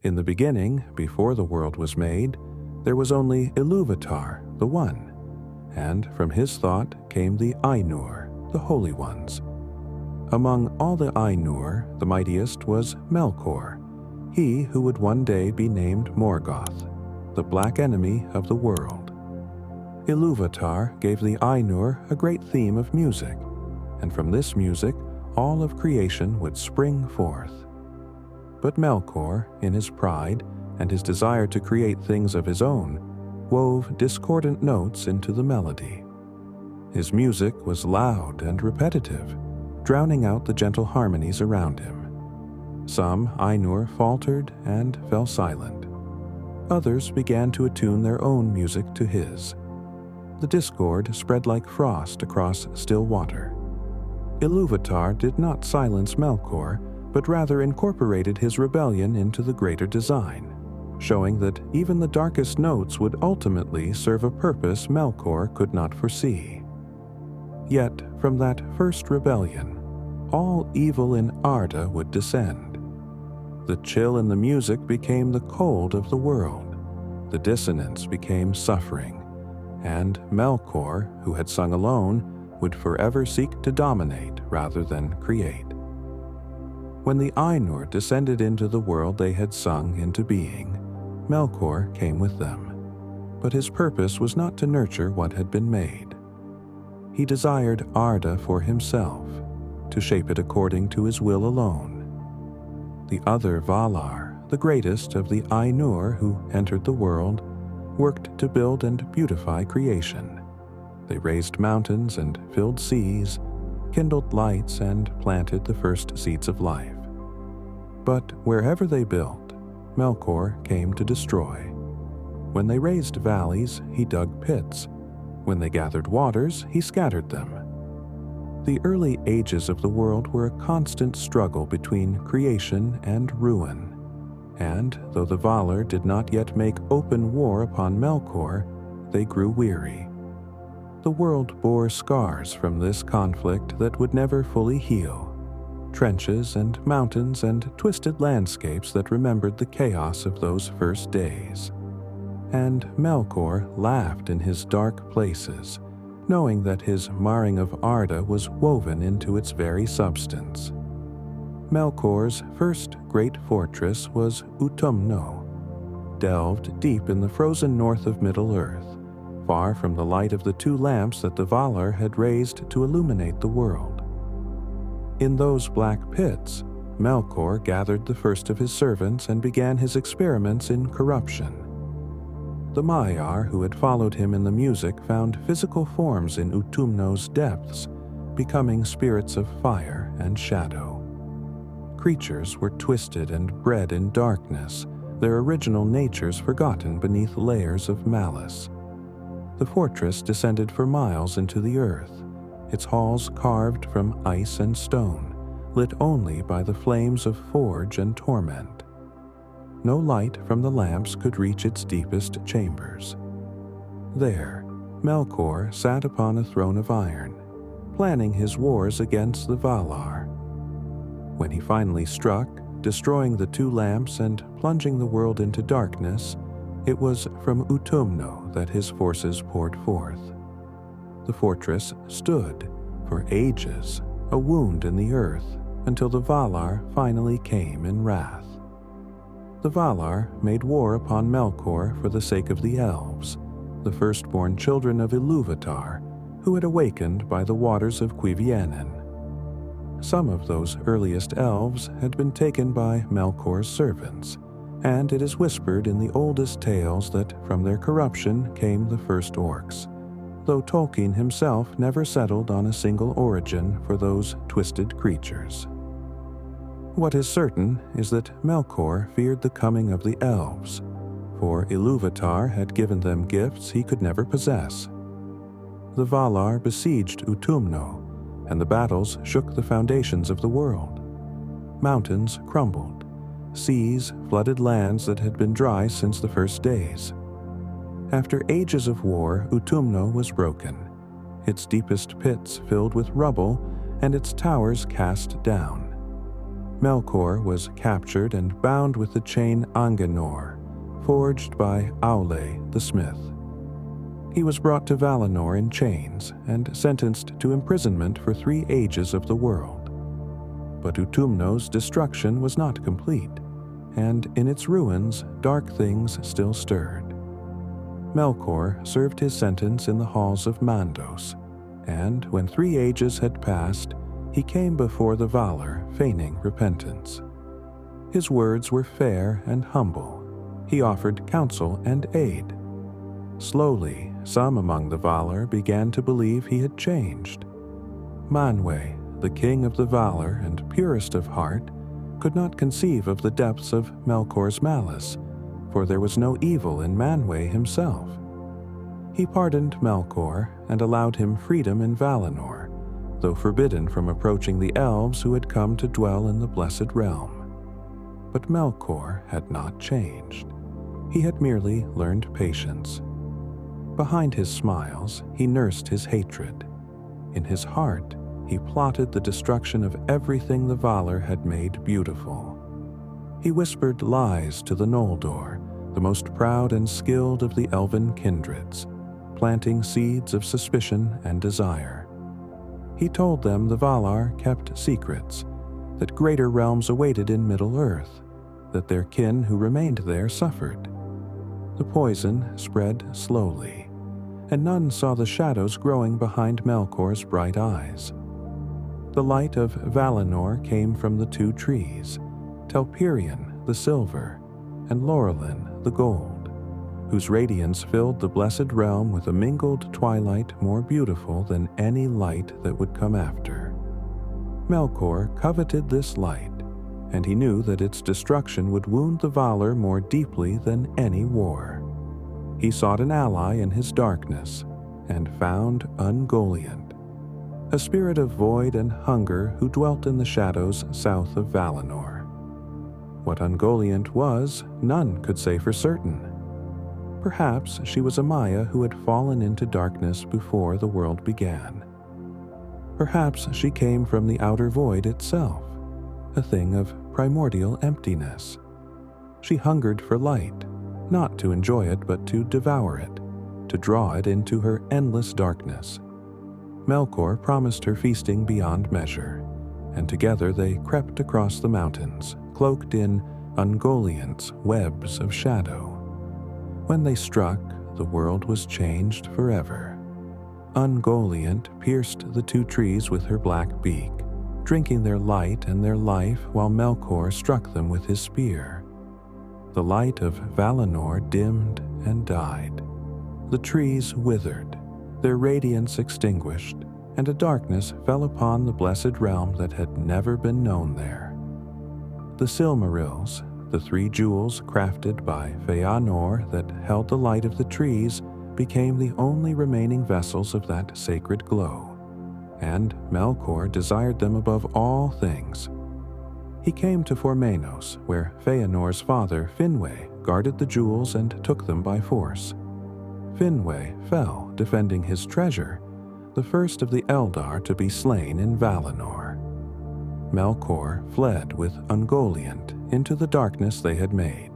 In the beginning, before the world was made, there was only Iluvatar, the One, and from his thought came the Ainur, the Holy Ones. Among all the Ainur, the mightiest was Melkor, he who would one day be named Morgoth, the black enemy of the world. Iluvatar gave the Ainur a great theme of music, and from this music all of creation would spring forth. But Melkor, in his pride and his desire to create things of his own, wove discordant notes into the melody. His music was loud and repetitive, drowning out the gentle harmonies around him. Some Ainur faltered and fell silent. Others began to attune their own music to his. The discord spread like frost across still water. Iluvatar did not silence Melkor, but rather incorporated his rebellion into the greater design, showing that even the darkest notes would ultimately serve a purpose Melkor could not foresee. Yet, from that first rebellion, all evil in Arda would descend. The chill in the music became the cold of the world, the dissonance became suffering, and Melkor, who had sung alone, would forever seek to dominate rather than create. When the Ainur descended into the world they had sung into being, Melkor came with them. But his purpose was not to nurture what had been made. He desired Arda for himself, to shape it according to his will alone. The other Valar, the greatest of the Ainur who entered the world, worked to build and beautify creation. They raised mountains and filled seas, kindled lights and planted the first seeds of life. But wherever they built, Melkor came to destroy. When they raised valleys, he dug pits. When they gathered waters, he scattered them. The early ages of the world were a constant struggle between creation and ruin. And though the Valar did not yet make open war upon Melkor, they grew weary. The world bore scars from this conflict that would never fully heal. Trenches and mountains and twisted landscapes that remembered the chaos of those first days. And Melkor laughed in his dark places, knowing that his marring of Arda was woven into its very substance. Melkor's first great fortress was Utumno, delved deep in the frozen north of Middle-earth, far from the light of the two lamps that the Valar had raised to illuminate the world. In those black pits, Melkor gathered the first of his servants and began his experiments in corruption. The Maiar who had followed him in the music found physical forms in Utumno's depths, becoming spirits of fire and shadow. Creatures were twisted and bred in darkness, their original natures forgotten beneath layers of malice. The fortress descended for miles into the earth, its halls carved from ice and stone, lit only by the flames of forge and torment. No light from the lamps could reach its deepest chambers. There, Melkor sat upon a throne of iron, planning his wars against the Valar. When he finally struck, destroying the two lamps and plunging the world into darkness, it was from Utumno that his forces poured forth. The fortress stood, for ages, a wound in the earth, until the Valar finally came in wrath. The Valar made war upon Melkor for the sake of the elves, the firstborn children of Iluvatar, who had awakened by the waters of Cuiviénen. Some of those earliest elves had been taken by Melkor's servants, and it is whispered in the oldest tales that from their corruption came the first orcs, though Tolkien himself never settled on a single origin for those twisted creatures. What is certain is that Melkor feared the coming of the elves, for Iluvatar had given them gifts he could never possess. The Valar besieged Utumno, and the battles shook the foundations of the world. Mountains crumbled, seas flooded lands that had been dry since the first days. After ages of war, Utumno was broken, its deepest pits filled with rubble and its towers cast down. Melkor was captured and bound with the chain Anganor, forged by Aule the smith. He was brought to Valinor in chains and sentenced to imprisonment for 3 ages of the world. But Utumno's destruction was not complete, and in its ruins dark things still stirred. Melkor served his sentence in the halls of Mandos, and when 3 ages had passed, he came before the Valar feigning repentance. His words were fair and humble. He offered counsel and aid. Slowly, some among the Valar began to believe he had changed. Manwë, the king of the Valar and purest of heart, could not conceive of the depths of Melkor's malice, for there was no evil in Manwë himself. He pardoned Melkor and allowed him freedom in Valinor, though forbidden from approaching the elves who had come to dwell in the Blessed Realm. But Melkor had not changed. He had merely learned patience. Behind his smiles, he nursed his hatred. In his heart, he plotted the destruction of everything the Valar had made beautiful. He whispered lies to the Noldor, the most proud and skilled of the elven kindreds, planting seeds of suspicion and desire. He told them the Valar kept secrets, that greater realms awaited in Middle-earth, that their kin who remained there suffered. The poison spread slowly, and none saw the shadows growing behind Melkor's bright eyes. The light of Valinor came from the 2 trees, Telperion the silver, and Laurelin the gold, whose radiance filled the blessed realm with a mingled twilight more beautiful than any light that would come after. Melkor coveted this light, and he knew that its destruction would wound the Valar more deeply than any war. He sought an ally in his darkness, and found Ungoliant, a spirit of void and hunger who dwelt in the shadows south of Valinor. What Ungoliant was, none could say for certain. Perhaps she was a Maya who had fallen into darkness before the world began. Perhaps she came from the outer void itself, a thing of primordial emptiness. She hungered for light, not to enjoy it but to devour it, to draw it into her endless darkness. Melkor promised her feasting beyond measure, and together they crept across the mountains, cloaked in Ungoliant's webs of shadow. When they struck, the world was changed forever. Ungoliant pierced the 2 trees with her black beak, drinking their light and their life while Melkor struck them with his spear. The light of Valinor dimmed and died. The trees withered, their radiance extinguished, and a darkness fell upon the blessed realm that had never been known there. The Silmarils, the 3 jewels crafted by Feanor that held the light of the trees, became the only remaining vessels of that sacred glow, and Melkor desired them above all things. He came to Formenos, where Feanor's father, Finwë, guarded the jewels and took them by force. Finwë fell defending his treasure, the first of the Eldar to be slain in Valinor. Melkor fled with Ungoliant into the darkness they had made,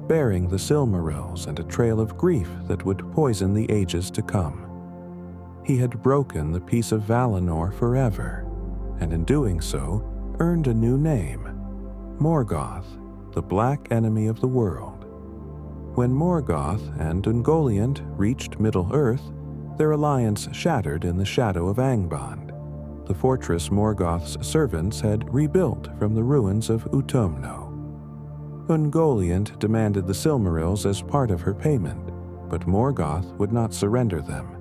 bearing the Silmarils and a trail of grief that would poison the ages to come. He had broken the peace of Valinor forever, and in doing so, earned a new name, Morgoth, the black enemy of the world. When Morgoth and Ungoliant reached Middle-earth, their alliance shattered in the shadow of Angband, the fortress Morgoth's servants had rebuilt from the ruins of Utumno. Ungoliant demanded the Silmarils as part of her payment, but Morgoth would not surrender them.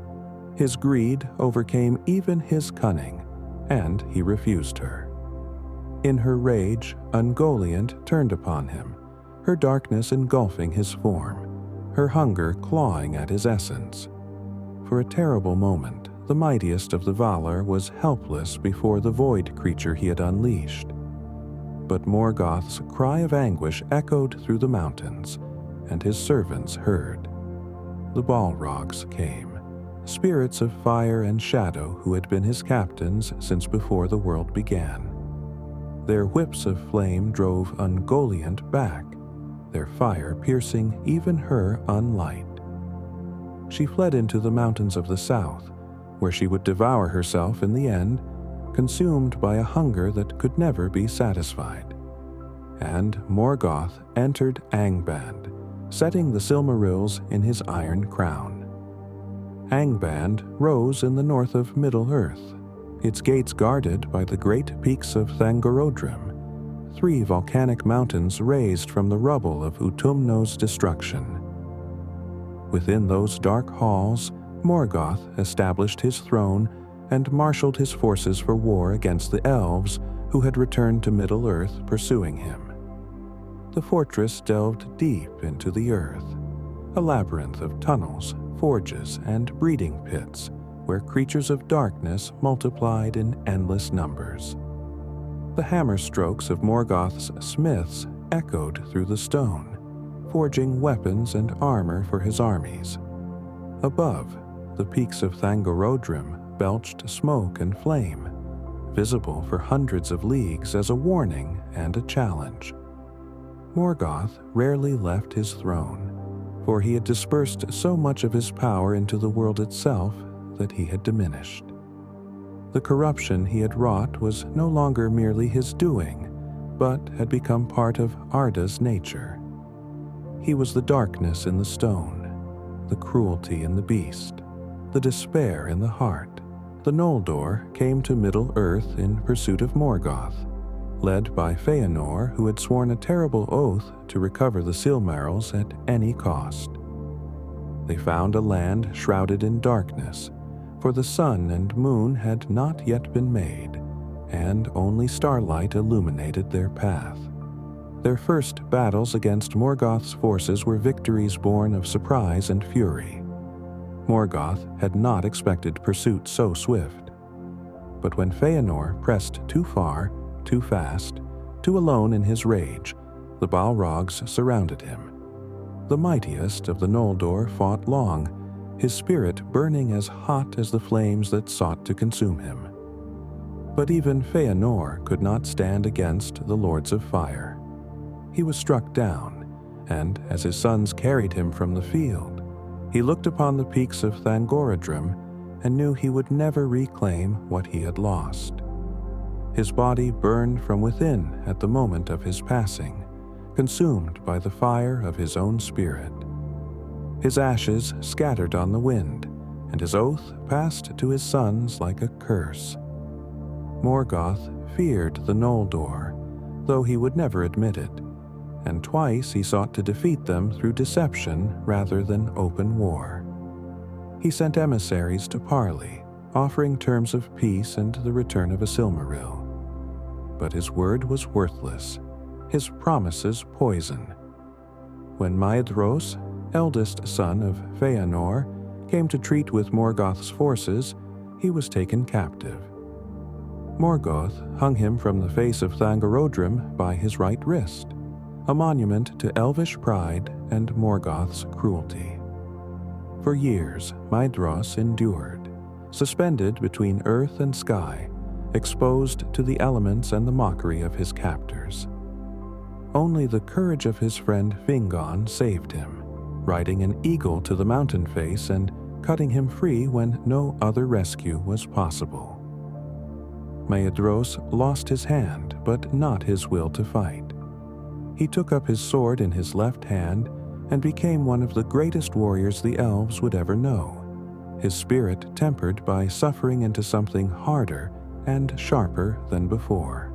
His greed overcame even his cunning, and he refused her. In her rage, Ungoliant turned upon him, her darkness engulfing his form, her hunger clawing at his essence. For a terrible moment, the mightiest of the Valar was helpless before the void creature he had unleashed. But Morgoth's cry of anguish echoed through the mountains, and his servants heard. The Balrogs came, spirits of fire and shadow who had been his captains since before the world began. Their whips of flame drove Ungoliant back, their fire piercing even her unlight. She fled into the mountains of the south, where she would devour herself in the end, consumed by a hunger that could never be satisfied. And Morgoth entered Angband, setting the Silmarils in his iron crown. Angband rose in the north of Middle-earth, its gates guarded by the great peaks of Thangorodrim, 3 volcanic mountains raised from the rubble of Utumno's destruction. Within those dark halls, Morgoth established his throne and marshaled his forces for war against the elves who had returned to Middle-earth pursuing him. The fortress delved deep into the earth, a labyrinth of tunnels, forges, and breeding pits where creatures of darkness multiplied in endless numbers. The hammer strokes of Morgoth's smiths echoed through the stone, forging weapons and armor for his armies. Above, the peaks of Thangorodrim belched smoke and flame, visible for hundreds of leagues as a warning and a challenge. Morgoth rarely left his throne, for he had dispersed so much of his power into the world itself that he had diminished. The corruption he had wrought was no longer merely his doing, but had become part of Arda's nature. He was the darkness in the stone, the cruelty in the beast, the despair in the heart. The Noldor came to Middle-earth in pursuit of Morgoth, led by Feanor, who had sworn a terrible oath to recover the Silmarils at any cost. They found a land shrouded in darkness, for the sun and moon had not yet been made, and only starlight illuminated their path. Their first battles against Morgoth's forces were victories born of surprise and fury. Morgoth had not expected pursuit so swift. But when Feanor pressed too far, too fast, too alone in his rage, the Balrogs surrounded him. The mightiest of the Noldor fought long, his spirit burning as hot as the flames that sought to consume him. But even Feanor could not stand against the Lords of Fire. He was struck down, and as his sons carried him from the field, he looked upon the peaks of Thangorodrim and knew he would never reclaim what he had lost. His body burned from within at the moment of his passing, consumed by the fire of his own spirit. His ashes scattered on the wind, and his oath passed to his sons like a curse. Morgoth feared the Noldor, though he would never admit it, and twice he sought to defeat them through deception rather than open war. He sent emissaries to parley, offering terms of peace and the return of a Silmaril. But his word was worthless, his promises poison. When Maedhros, eldest son of Feanor, came to treat with Morgoth's forces, he was taken captive. Morgoth hung him from the face of Thangorodrim by his right wrist, a monument to elvish pride and Morgoth's cruelty. For years, Maedhros endured, suspended between earth and sky, exposed to the elements and the mockery of his captors. Only the courage of his friend Fingon saved him, riding an eagle to the mountain face and cutting him free when no other rescue was possible. Maedhros lost his hand, but not his will to fight. He took up his sword in his left hand and became one of the greatest warriors the elves would ever know, his spirit tempered by suffering into something harder and sharper than before.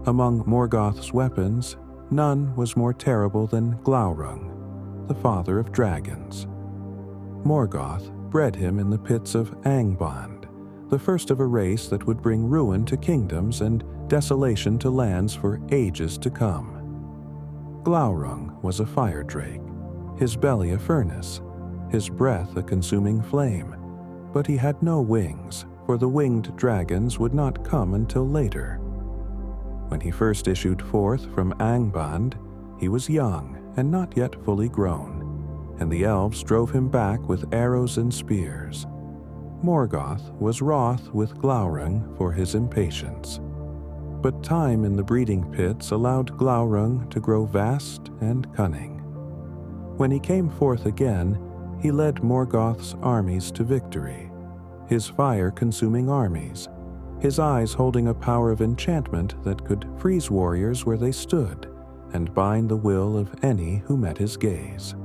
Among Morgoth's weapons, none was more terrible than Glaurung, the father of dragons. Morgoth bred him in the pits of Angband, the first of a race that would bring ruin to kingdoms and desolation to lands for ages to come. Glaurung was a fire drake, his belly a furnace, his breath a consuming flame, but he had no wings, for the winged dragons would not come until later. When he first issued forth from Angband, he was young and not yet fully grown, and the elves drove him back with arrows and spears. Morgoth was wroth with Glaurung for his impatience. But time in the breeding pits allowed Glaurung to grow vast and cunning. When he came forth again, he led Morgoth's armies to victory, his fire-consuming armies, his eyes holding a power of enchantment that could freeze warriors where they stood and bind the will of any who met his gaze.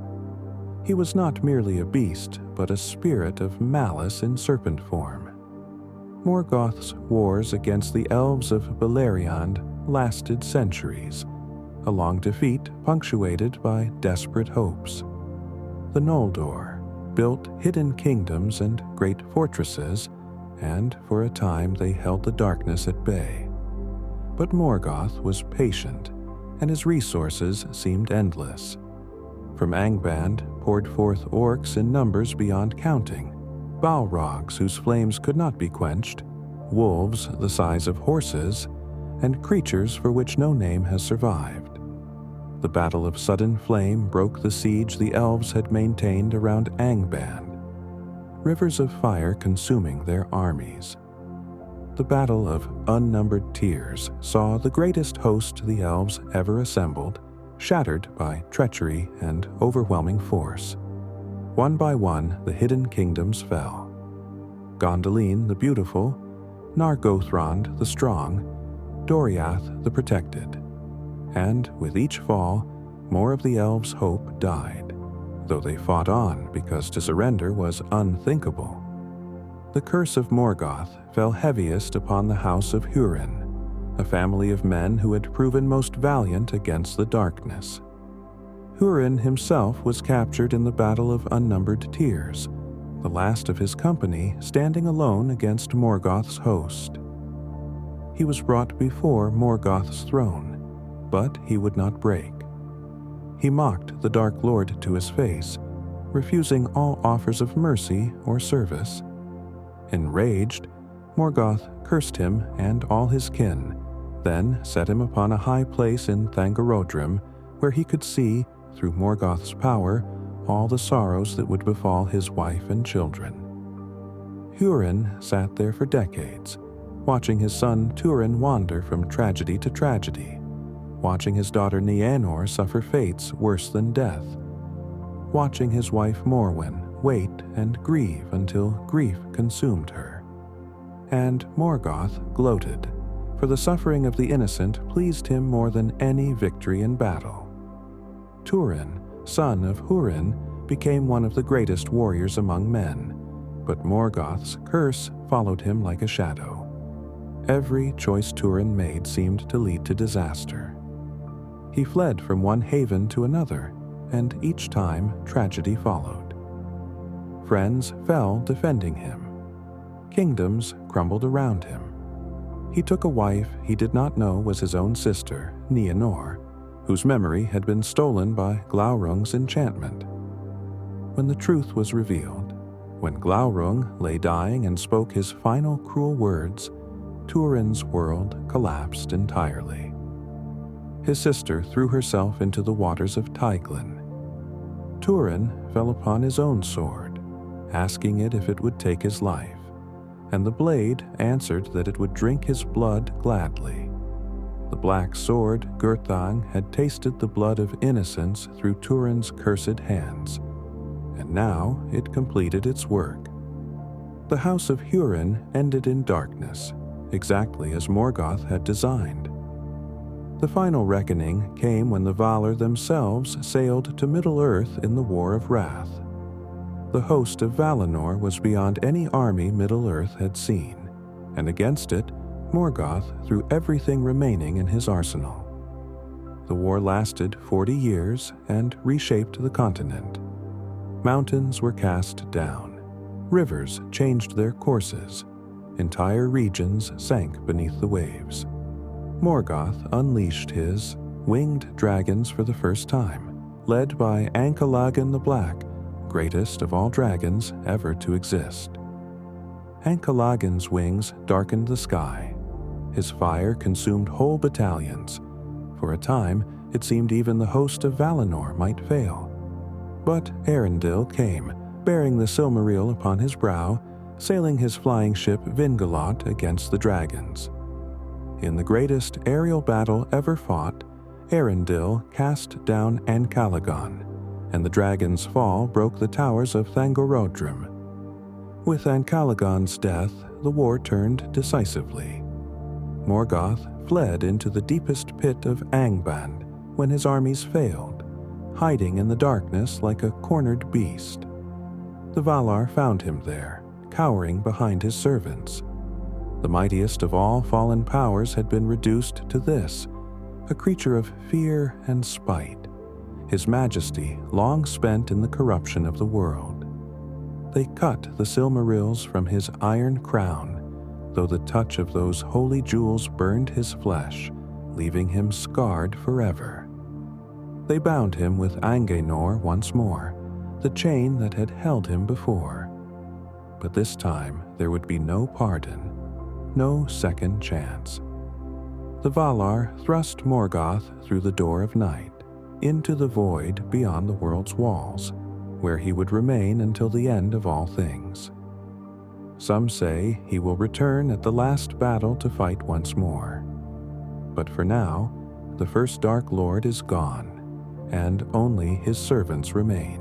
He was not merely a beast, but a spirit of malice in serpent form. Morgoth's wars against the elves of Beleriand lasted centuries, a long defeat punctuated by desperate hopes. The Noldor built hidden kingdoms and great fortresses, and for a time they held the darkness at bay. But Morgoth was patient, and his resources seemed endless. From Angband poured forth orcs in numbers beyond counting, Balrogs whose flames could not be quenched, wolves the size of horses, and creatures for which no name has survived. The Battle of Sudden Flame broke the siege the elves had maintained around Angband, rivers of fire consuming their armies. The Battle of Unnumbered Tears saw the greatest host the elves ever assembled shattered by treachery and overwhelming force. One by one, the hidden kingdoms fell. Gondolin the Beautiful, Nargothrond the Strong, Doriath the Protected. And with each fall, more of the elves' hope died, though they fought on because to surrender was unthinkable. The curse of Morgoth fell heaviest upon the house of Hurin, a family of men who had proven most valiant against the darkness. Hurin himself was captured in the Battle of Unnumbered Tears, the last of his company standing alone against Morgoth's host. He was brought before Morgoth's throne, but he would not break. He mocked the Dark Lord to his face, refusing all offers of mercy or service. Enraged, Morgoth cursed him and all his kin, then set him upon a high place in Thangorodrim, where he could see, through Morgoth's power, all the sorrows that would befall his wife and children. Hurin sat there for decades, watching his son Turin wander from tragedy to tragedy, watching his daughter Nienor suffer fates worse than death, watching his wife Morwen wait and grieve until grief consumed her. And Morgoth gloated, for the suffering of the innocent pleased him more than any victory in battle. Turin, son of Hurin, became one of the greatest warriors among men, but Morgoth's curse followed him like a shadow. Every choice Turin made seemed to lead to disaster. He fled from one haven to another, and each time tragedy followed. Friends fell defending him. Kingdoms crumbled around him. He took a wife he did not know was his own sister, Nienor, whose memory had been stolen by Glaurung's enchantment. When the truth was revealed, when Glaurung lay dying and spoke his final cruel words, Turin's world collapsed entirely. His sister threw herself into the waters of Teiglin. Turin fell upon his own sword, asking it if it would take his life, and the blade answered that it would drink his blood gladly. The black sword, Gurthang, had tasted the blood of innocence through Turin's cursed hands, and now it completed its work. The house of Hurin ended in darkness, exactly as Morgoth had designed. The final reckoning came when the Valar themselves sailed to Middle-earth in the War of Wrath. The host of Valinor was beyond any army Middle-earth had seen, and against it, Morgoth threw everything remaining in his arsenal. The war lasted 40 years and reshaped the continent. Mountains were cast down, rivers changed their courses, entire regions sank beneath the waves. Morgoth unleashed his winged dragons for the first time, led by Ankalagan the Black, greatest of all dragons ever to exist. Ankalagan's wings darkened the sky. His fire consumed whole battalions. For a time, it seemed even the host of Valinor might fail. But Arendil came, bearing the Silmaril upon his brow, sailing his flying ship Vingalot against the dragons. in the greatest aerial battle ever fought, Arundel cast down Ancalagon, and the dragon's fall broke the towers of Thangorodrim. With Ancalagon's death, the war turned decisively. Morgoth fled into the deepest pit of Angband when his armies failed, hiding in the darkness like a cornered beast. The Valar found him there, cowering behind his servants. The mightiest of all fallen powers had been reduced to this, a creature of fear and spite, his majesty long spent in the corruption of the world. They cut the Silmarils from his iron crown, though the touch of those holy jewels burned his flesh, leaving him scarred forever. They bound him with Angenor once more, the chain that had held him before. But this time there would be no pardon, no second chance. The Valar thrust Morgoth through the door of night, into the void beyond the world's walls, where he would remain until the end of all things. Some say he will return at the last battle to fight once more. But for now, the first Dark Lord is gone, and only his servants remain.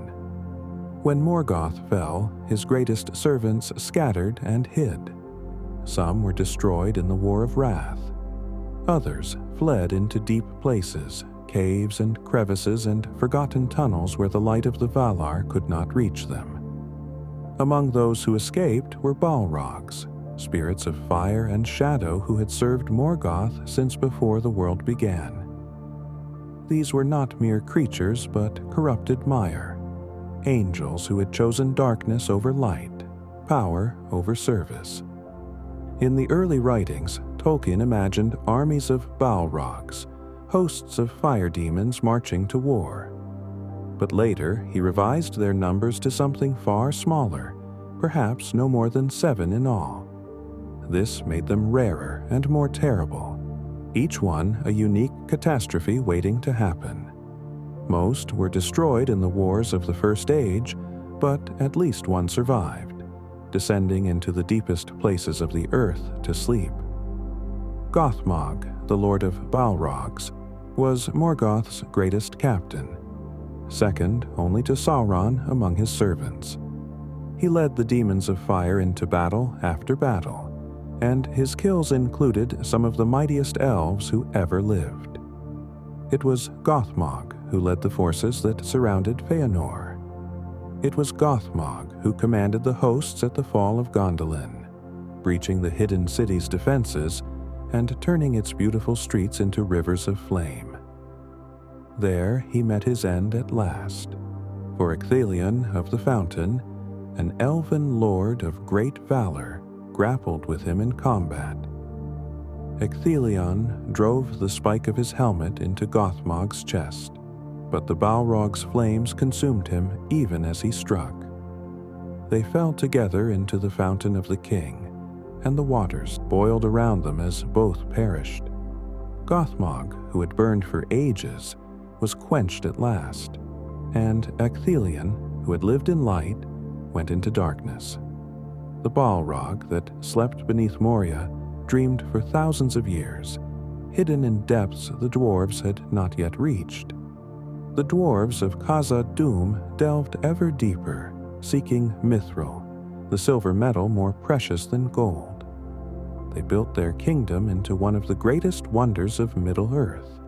When Morgoth fell, his greatest servants scattered and hid. Some were destroyed in the War of Wrath. Others fled into deep places, caves and crevices and forgotten tunnels where the light of the Valar could not reach them. Among those who escaped were Balrogs, spirits of fire and shadow who had served Morgoth since before the world began. These were not mere creatures but corrupted mire, angels who had chosen darkness over light, power over service. In the early writings, Tolkien imagined armies of Balrogs, hosts of fire demons marching to war. But later he revised their numbers to something far smaller, perhaps no more than 7 in all. This made them rarer and more terrible, each one a unique catastrophe waiting to happen. Most were destroyed in the wars of the First Age, but at least one survived, descending into the deepest places of the earth to sleep. Gothmog, the Lord of Balrogs, was Morgoth's greatest captain, second only to Sauron among his servants. He led the demons of fire into battle after battle, and his kills included some of the mightiest elves who ever lived. It was Gothmog who led the forces that surrounded Feanor. It was Gothmog who commanded the hosts at the fall of Gondolin, breaching the hidden city's defenses and turning its beautiful streets into rivers of flame. There he met his end at last, for Ecthelion of the Fountain, an elven lord of great valor, grappled with him in combat. Ecthelion drove the spike of his helmet into Gothmog's chest, but the Balrog's flames consumed him even as he struck. They fell together into the Fountain of the King, and the waters boiled around them as both perished. Gothmog, who had burned for ages, was quenched at last, and Ecthelion, who had lived in light, went into darkness. The Balrog that slept beneath Moria dreamed for thousands of years, hidden in depths the dwarves had not yet reached. The dwarves of Khazad-dûm delved ever deeper, seeking mithril, the silver metal more precious than gold. They built their kingdom into one of the greatest wonders of Middle-earth,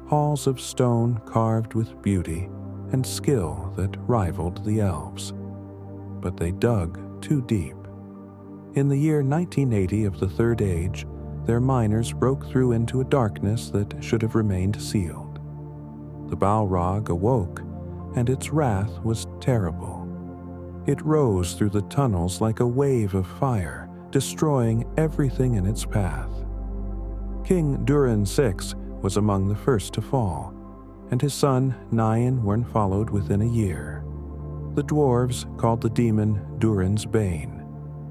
halls of stone carved with beauty and skill that rivaled the elves. But they dug too deep. In the year 1980 of the Third Age, their miners broke through into a darkness that should have remained sealed. The Balrog awoke, and its wrath was terrible. It rose through the tunnels like a wave of fire, destroying everything in its path. King Durin VI was among the first to fall, and his son Nianwen followed within a year. The dwarves called the demon Durin's Bane,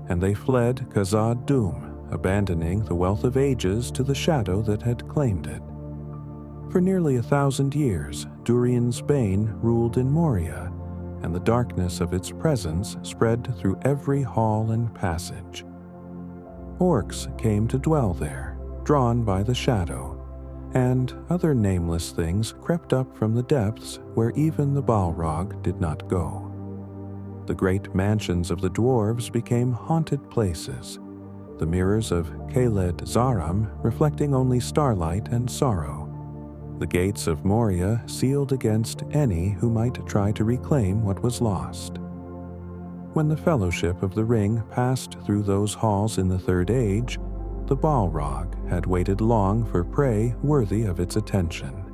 and they fled Khazad-dûm, abandoning the wealth of ages to the shadow that had claimed it. For nearly 1,000 years, Durin's Bane ruled in Moria, and the darkness of its presence spread through every hall and passage. Orcs came to dwell there, drawn by the shadow, and other nameless things crept up from the depths where even the Balrog did not go. The great mansions of the dwarves became haunted places, the mirrors of Khaled Zaram reflecting only starlight and sorrow, the gates of Moria sealed against any who might try to reclaim what was lost. When the Fellowship of the Ring passed through those halls in the Third Age, the Balrog had waited long for prey worthy of its attention.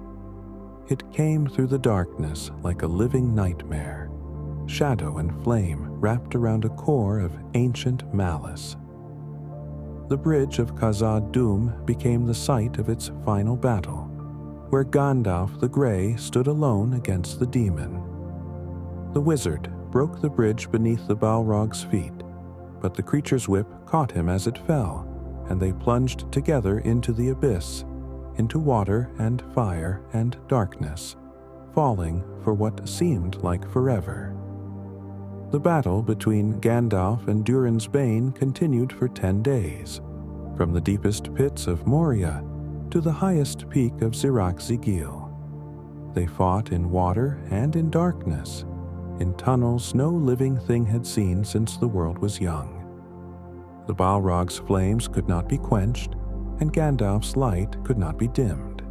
It came through the darkness like a living nightmare, shadow and flame wrapped around a core of ancient malice. The bridge of Khazad-dûm became the site of its final battle, where Gandalf the Grey stood alone against the demon. The wizard broke the bridge beneath the Balrog's feet, but the creature's whip caught him as it fell, and they plunged together into the abyss, into water and fire and darkness, falling for what seemed like forever. The battle between Gandalf and Durin's Bane continued for 10 days, from the deepest pits of Moria to the highest peak of Zirak-Zigil. They fought in water and in darkness, in tunnels no living thing had seen since the world was young. The Balrog's flames could not be quenched, and Gandalf's light could not be dimmed.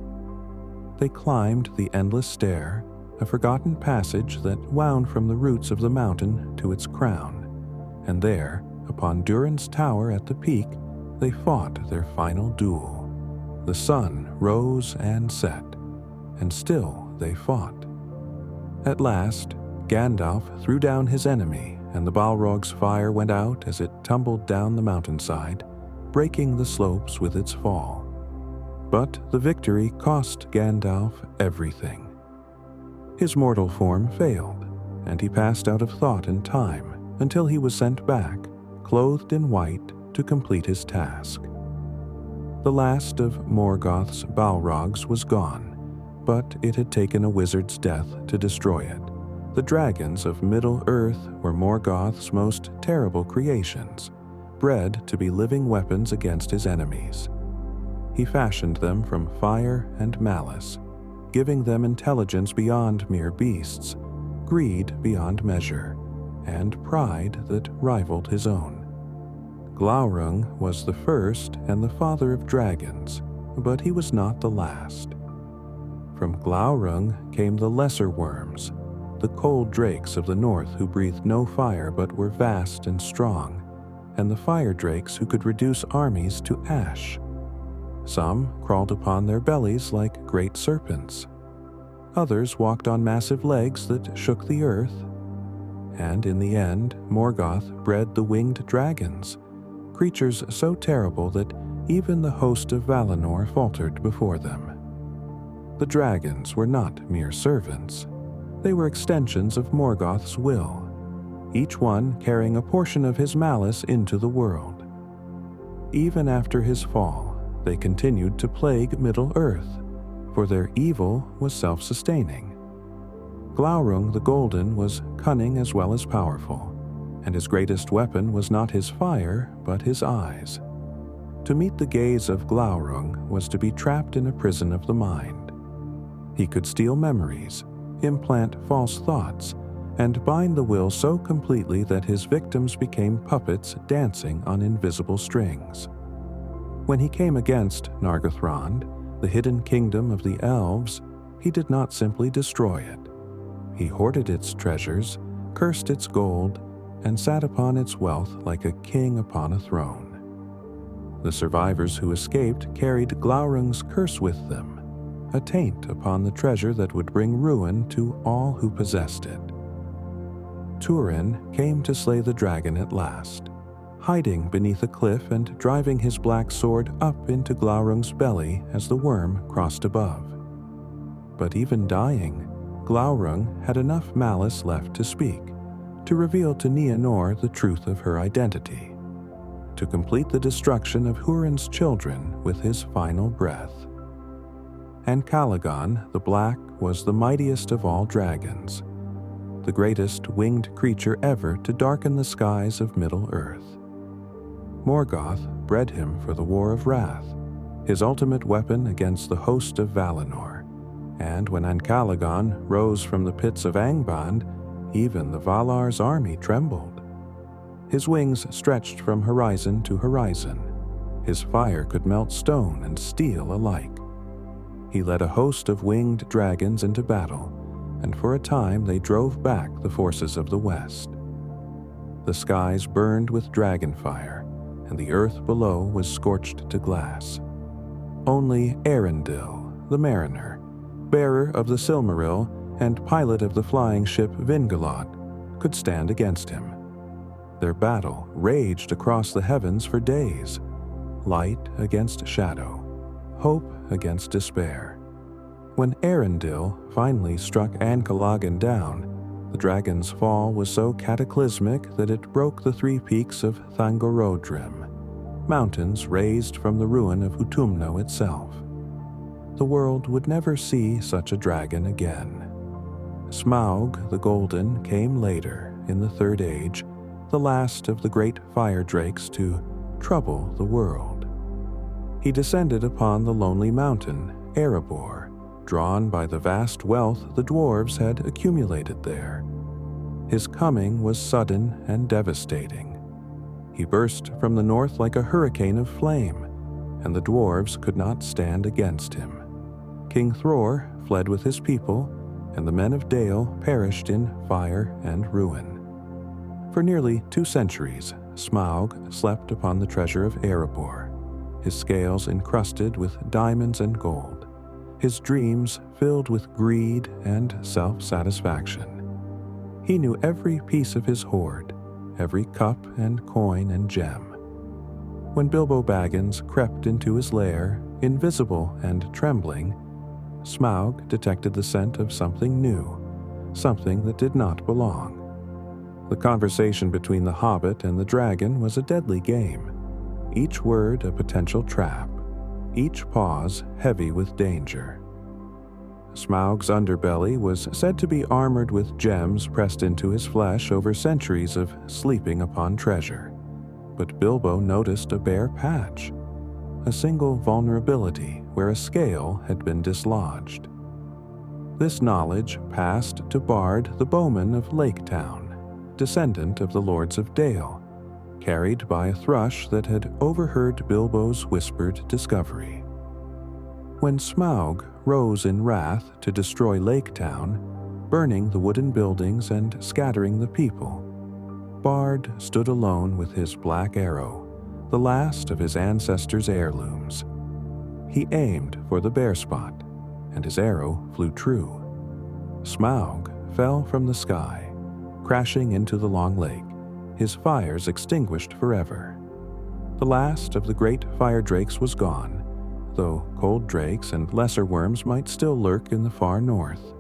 They climbed the endless stair, a forgotten passage that wound from the roots of the mountain to its crown, and there, upon Durin's tower at the peak, they fought their final duel. The sun rose and set, and still they fought. At last, Gandalf threw down his enemy, and the Balrog's fire went out as it tumbled down the mountainside, breaking the slopes with its fall. But the victory cost Gandalf everything. His mortal form failed, and he passed out of thought and time until he was sent back, clothed in white, to complete his task. The last of Morgoth's Balrogs was gone, but it had taken a wizard's death to destroy it. The dragons of Middle-earth were Morgoth's most terrible creations, bred to be living weapons against his enemies. He fashioned them from fire and malice, giving them intelligence beyond mere beasts, greed beyond measure, and pride that rivaled his own. Glaurung was the first and the father of dragons, but he was not the last. From Glaurung came the lesser worms, the cold drakes of the north who breathed no fire but were vast and strong, and the fire drakes who could reduce armies to ash. Some crawled upon their bellies like great serpents. Others walked on massive legs that shook the earth. And in the end, Morgoth bred the winged dragons, creatures so terrible that even the host of Valinor faltered before them. The dragons were not mere servants. They were extensions of Morgoth's will, each one carrying a portion of his malice into the world. Even after his fall, they continued to plague Middle-earth, for their evil was self-sustaining. Glaurung the Golden was cunning as well as powerful, and his greatest weapon was not his fire, but his eyes. To meet the gaze of Glaurung was to be trapped in a prison of the mind. He could steal memories, implant false thoughts, and bind the will so completely that his victims became puppets dancing on invisible strings. When he came against Nargothrond, the hidden kingdom of the elves, he did not simply destroy it. He hoarded its treasures, cursed its gold, and sat upon its wealth like a king upon a throne. The survivors who escaped carried Glaurung's curse with them, a taint upon the treasure that would bring ruin to all who possessed it. Turin came to slay the dragon at last, hiding beneath a cliff and driving his black sword up into Glaurung's belly as the worm crossed above. But even dying, Glaurung had enough malice left to speak, to reveal to Nienor the truth of her identity, to complete the destruction of Hurin's children with his final breath. And Calagon the Black was the mightiest of all dragons, the greatest winged creature ever to darken the skies of Middle-earth. Morgoth bred him for the War of Wrath, his ultimate weapon against the host of Valinor, and when Ancalagon rose from the pits of Angband, even the Valar's army trembled. His wings stretched from horizon to horizon. His fire could melt stone and steel alike. He led a host of winged dragons into battle, and for a time they drove back the forces of the west. The skies burned with dragon fire, and the earth below was scorched to glass. Only Arendil, the mariner, bearer of the Silmaril and pilot of the flying ship Vingalot, could stand against him. Their battle raged across the heavens for days, light against shadow, hope against despair. When Arendil finally struck Ancalagon down, the dragon's fall was so cataclysmic that it broke the 3 peaks of Thangorodrim, mountains raised from the ruin of Utumno itself. The world would never see such a dragon again. Smaug the Golden came later, in the Third Age, the last of the great fire drakes to trouble the world. He descended upon the lonely mountain, Erebor, drawn by the vast wealth the dwarves had accumulated there. His coming was sudden and devastating. He burst from the north like a hurricane of flame, and the dwarves could not stand against him. King Thror fled with his people, and the men of Dale perished in fire and ruin. For nearly 2 centuries, Smaug slept upon the treasure of Erebor, his scales encrusted with diamonds and gold, his dreams filled with greed and self-satisfaction. He knew every piece of his hoard, every cup and coin and gem. When Bilbo Baggins crept into his lair, invisible and trembling, Smaug detected the scent of something new, something that did not belong. The conversation between the hobbit and the dragon was a deadly game, each word a potential trap, each pause heavy with danger. Smaug's underbelly was said to be armored with gems pressed into his flesh over centuries of sleeping upon treasure, but Bilbo noticed a bare patch, a single vulnerability where a scale had been dislodged. This knowledge passed to Bard the bowman of Lake Town, descendant of the Lords of Dale, carried by a thrush that had overheard Bilbo's whispered discovery. When Smaug rose in wrath to destroy Lake Town, burning the wooden buildings and scattering the people, Bard stood alone with his black arrow, the last of his ancestors' heirlooms. He aimed for the bare spot, and his arrow flew true. Smaug fell from the sky, crashing into the long lake, his fires extinguished forever. The last of the great fire drakes was gone, though cold drakes and lesser worms might still lurk in the far north.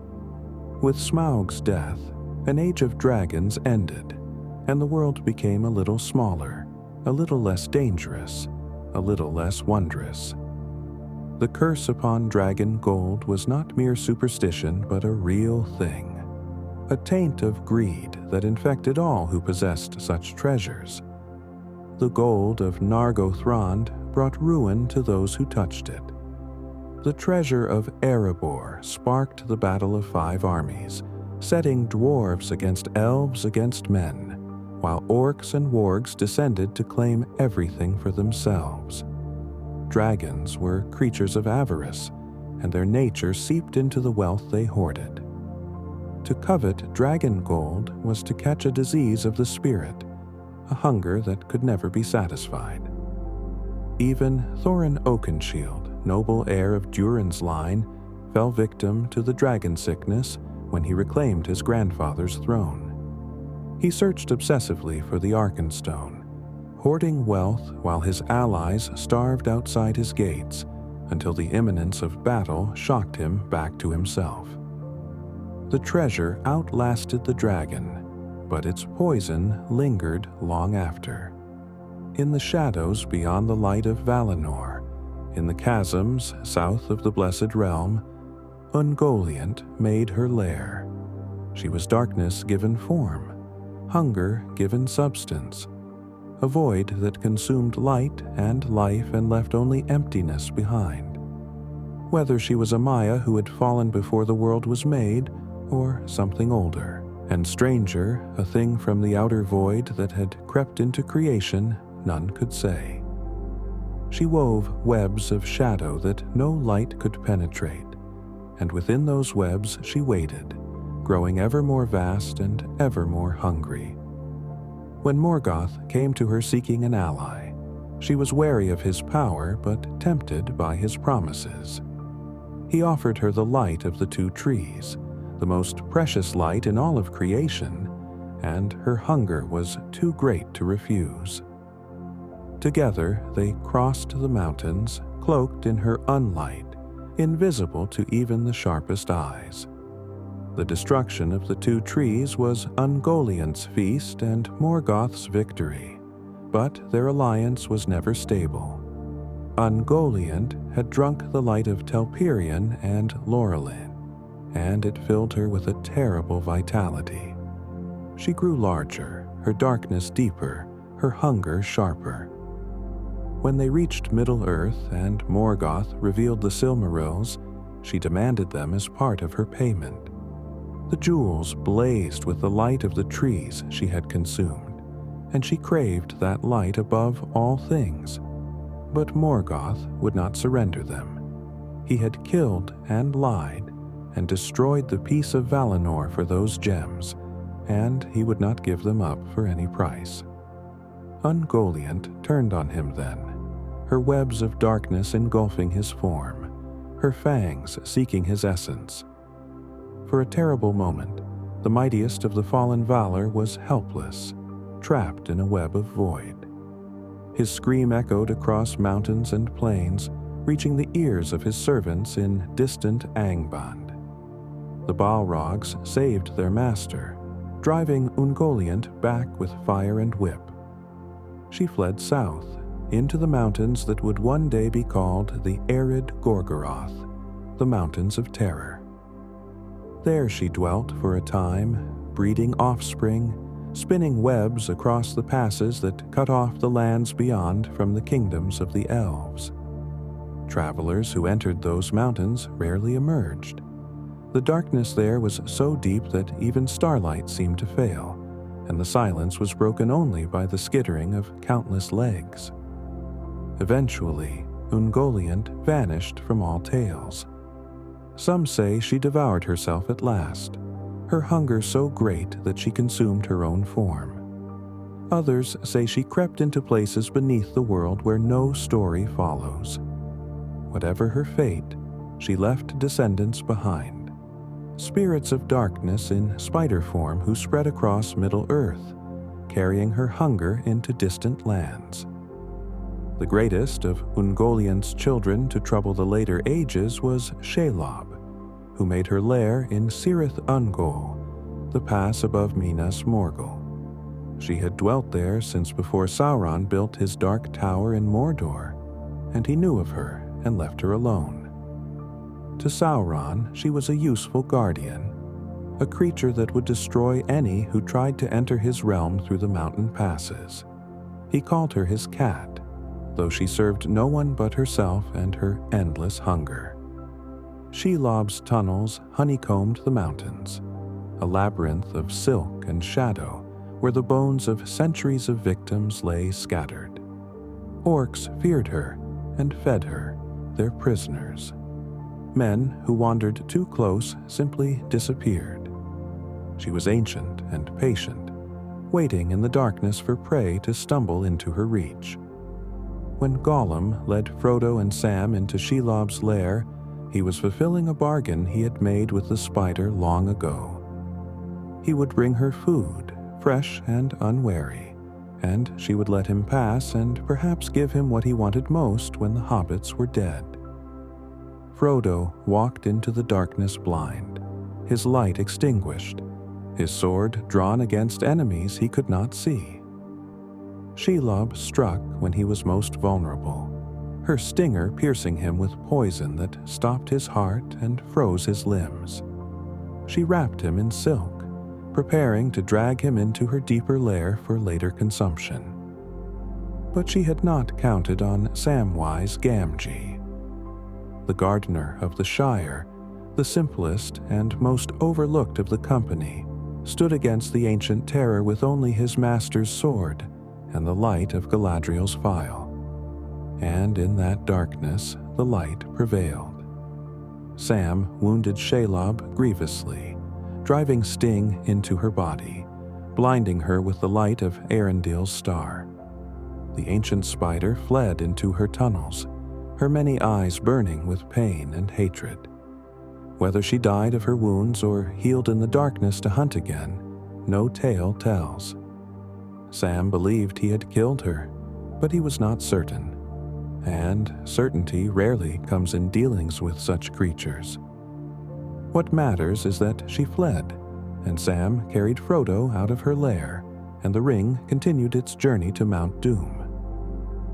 With Smaug's death, an age of dragons ended, and the world became a little smaller, a little less dangerous, a little less wondrous. The curse upon dragon gold was not mere superstition but a real thing, a taint of greed that infected all who possessed such treasures. The gold of Nargothrond brought ruin to those who touched it. The treasure of Erebor sparked the battle of 5 armies, setting dwarves against elves against men, while orcs and wargs descended to claim everything for themselves. Dragons were creatures of avarice, and their nature seeped into the wealth they hoarded. To covet dragon gold was to catch a disease of the spirit, a hunger that could never be satisfied. Even Thorin Oakenshield, noble heir of Durin's line, fell victim to the dragon sickness when he reclaimed his grandfather's throne. He searched obsessively for the Arkenstone, hoarding wealth while his allies starved outside his gates until the imminence of battle shocked him back to himself. The treasure outlasted the dragon, but its poison lingered long after. In the shadows beyond the light of Valinor, in the chasms south of the Blessed Realm, Ungoliant made her lair. She was darkness given form, hunger given substance, a void that consumed light and life and left only emptiness behind. Whether she was a Maya who had fallen before the world was made, or something older and stranger, a thing from the outer void that had crept into creation, none could say. She wove webs of shadow that no light could penetrate, and within those webs she waited, growing ever more vast and ever more hungry. When Morgoth came to her seeking an ally, she was wary of his power but tempted by his promises. He offered her the light of the two trees, the most precious light in all of creation, and her hunger was too great to refuse. Together they crossed the mountains, cloaked in her unlight, invisible to even the sharpest eyes. The destruction of the two trees was Ungoliant's feast and Morgoth's victory, but their alliance was never stable. Ungoliant had drunk the light of Telperion and Laurelin, and it filled her with a terrible vitality. She grew larger, her darkness deeper, her hunger sharper. When they reached Middle-earth and Morgoth revealed the Silmarils, she demanded them as part of her payment. The jewels blazed with the light of the trees she had consumed, and she craved that light above all things. But Morgoth would not surrender them. He had killed and lied, and destroyed the peace of Valinor for those gems, and he would not give them up for any price. Ungoliant turned on him then, her webs of darkness engulfing his form, her fangs seeking his essence. For a terrible moment, the mightiest of the fallen Valar was helpless, trapped in a web of void. His scream echoed across mountains and plains, reaching the ears of his servants in distant Angband. The Balrogs saved their master, driving Ungoliant back with fire and whip. She fled south, into the mountains that would one day be called the Arid Gorgoroth, the Mountains of Terror. There she dwelt for a time, breeding offspring, spinning webs across the passes that cut off the lands beyond from the kingdoms of the elves. Travelers who entered those mountains rarely emerged. The darkness there was so deep that even starlight seemed to fail, and the silence was broken only by the skittering of countless legs. Eventually, Ungoliant vanished from all tales. Some say she devoured herself at last, her hunger so great that she consumed her own form. Others say she crept into places beneath the world where no story follows. Whatever her fate, she left descendants behind. Spirits of darkness in spider form who spread across Middle-earth, carrying her hunger into distant lands. The greatest of Ungoliant's children to trouble the later ages was Shelob, who made her lair in Cirith Ungol, the pass above Minas Morgul. She had dwelt there since before Sauron built his dark tower in Mordor, and he knew of her and left her alone. To Sauron, she was a useful guardian, a creature that would destroy any who tried to enter his realm through the mountain passes. He called her his cat, though she served no one but herself and her endless hunger. Shelob's tunnels honeycombed the mountains, a labyrinth of silk and shadow where the bones of centuries of victims lay scattered. Orcs feared her and fed her, their prisoners. Men who wandered too close simply disappeared. She was ancient and patient, waiting in the darkness for prey to stumble into her reach. When Gollum led Frodo and Sam into Shelob's lair, he was fulfilling a bargain he had made with the spider long ago. He would bring her food, fresh and unwary, and she would let him pass and perhaps give him what he wanted most when the hobbits were dead. Frodo walked into the darkness blind, his light extinguished, his sword drawn against enemies he could not see. Shelob struck when he was most vulnerable, her stinger piercing him with poison that stopped his heart and froze his limbs. She wrapped him in silk, preparing to drag him into her deeper lair for later consumption. But she had not counted on Samwise Gamgee. The gardener of the Shire, the simplest and most overlooked of the company, stood against the ancient terror with only his master's sword and the light of Galadriel's phial. And in that darkness the light prevailed. Sam wounded Shelob grievously, driving sting into her body, blinding her with the light of Arundel's star. The ancient spider fled into her tunnels, her many eyes burning with pain and hatred. Whether she died of her wounds or healed in the darkness to hunt again, no tale tells. Sam believed he had killed her, but he was not certain, and certainty rarely comes in dealings with such creatures. What matters is that she fled, and Sam carried Frodo out of her lair, and the ring continued its journey to Mount Doom.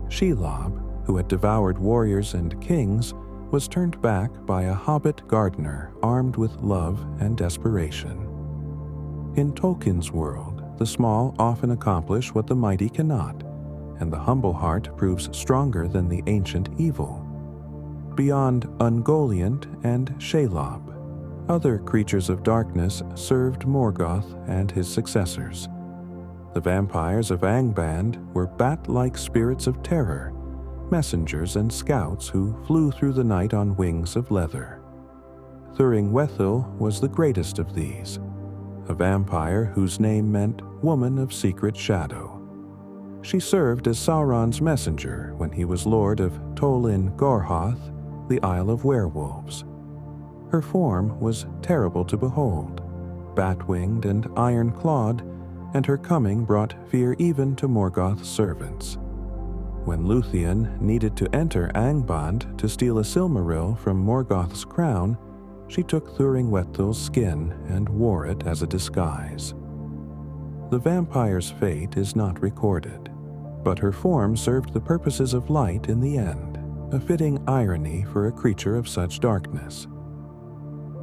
Shelob, who had devoured warriors and kings, was turned back by a hobbit gardener armed with love and desperation. In Tolkien's world, the small often accomplish what the mighty cannot, and the humble heart proves stronger than the ancient evil. Beyond Ungoliant and Shelob, other creatures of darkness served Morgoth and his successors. The vampires of Angband were bat-like spirits of terror, messengers and scouts who flew through the night on wings of leather. Thuringwethil was the greatest of these, a vampire whose name meant Woman of Secret Shadow. She served as Sauron's messenger when he was lord of Tol in Gorhoth, the Isle of Werewolves. Her form was terrible to behold, bat-winged and iron-clawed, and her coming brought fear even to Morgoth's servants. When Luthien needed to enter Angband to steal a Silmaril from Morgoth's crown, she took Thuringwethil's skin and wore it as a disguise. The vampire's fate is not recorded, but her form served the purposes of light in the end, a fitting irony for a creature of such darkness.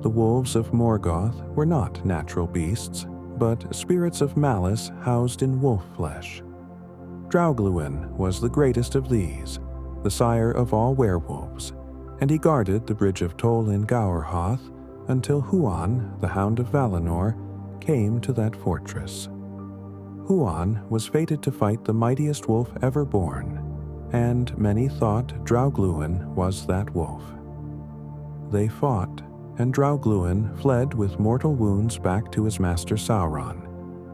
The wolves of Morgoth were not natural beasts, but spirits of malice housed in wolf flesh. Draugluin was the greatest of these, the sire of all werewolves, and he guarded the bridge of Tol in Gaurhoth until Huan, the Hound of Valinor, came to that fortress. Huan was fated to fight the mightiest wolf ever born, and many thought Draugluin was that wolf. They fought, and Draugluin fled with mortal wounds back to his master Sauron,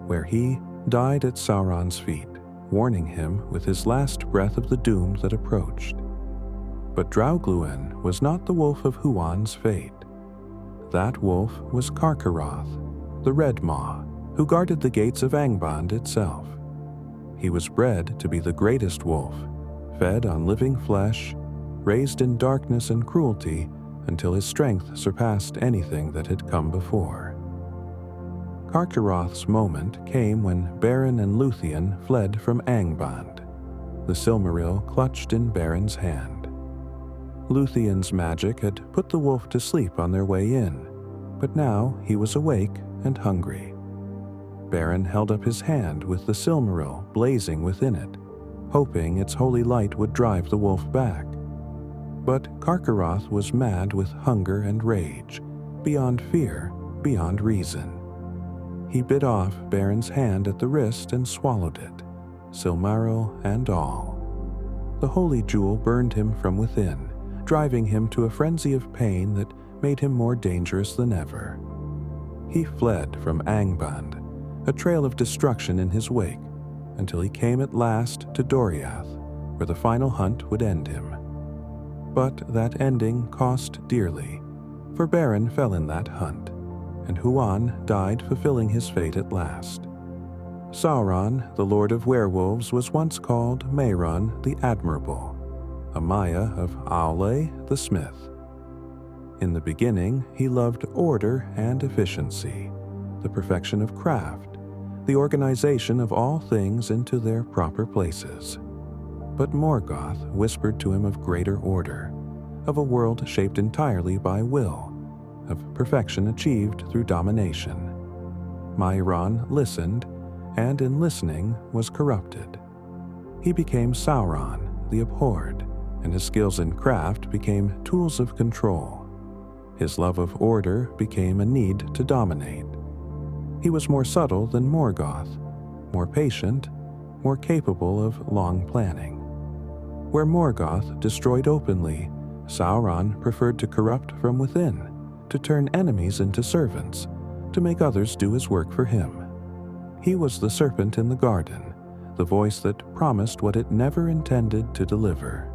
where he died at Sauron's feet, warning him with his last breath of the doom that approached. But Draugluin was not the wolf of Huan's fate. That wolf was Carcharoth, the Red Maw, who guarded the gates of Angband itself. He was bred to be the greatest wolf, fed on living flesh, raised in darkness and cruelty until his strength surpassed anything that had come before. Carcharoth's moment came when Beren and Luthien fled from Angband, the Silmaril clutched in Beren's hand. Luthien's magic had put the wolf to sleep on their way in, but now he was awake and hungry. Beren held up his hand with the Silmaril blazing within it, hoping its holy light would drive the wolf back. But Carcharoth was mad with hunger and rage, beyond fear, beyond reason. He bit off Beren's hand at the wrist and swallowed it, Silmaril and all. The holy jewel burned him from within, driving him to a frenzy of pain that made him more dangerous than ever. He fled from Angband, a trail of destruction in his wake, until he came at last to Doriath, where the final hunt would end him. But that ending cost dearly, for Beren fell in that hunt, and Huan died fulfilling his fate at last. Sauron, the Lord of Werewolves, was once called Mehron the Admirable, a Maya of Aule the Smith. In the beginning, he loved order and efficiency, the perfection of craft, the organization of all things into their proper places. But Morgoth whispered to him of greater order, of a world shaped entirely by will, of perfection achieved through domination. Mehron listened, and in listening was corrupted. He became Sauron, the Abhorred, and his skills in craft became tools of control. His love of order became a need to dominate. He was more subtle than Morgoth, more patient, more capable of long planning. Where Morgoth destroyed openly, Sauron preferred to corrupt from within, to turn enemies into servants, to make others do his work for him. He was the serpent in the garden, the voice that promised what it never intended to deliver.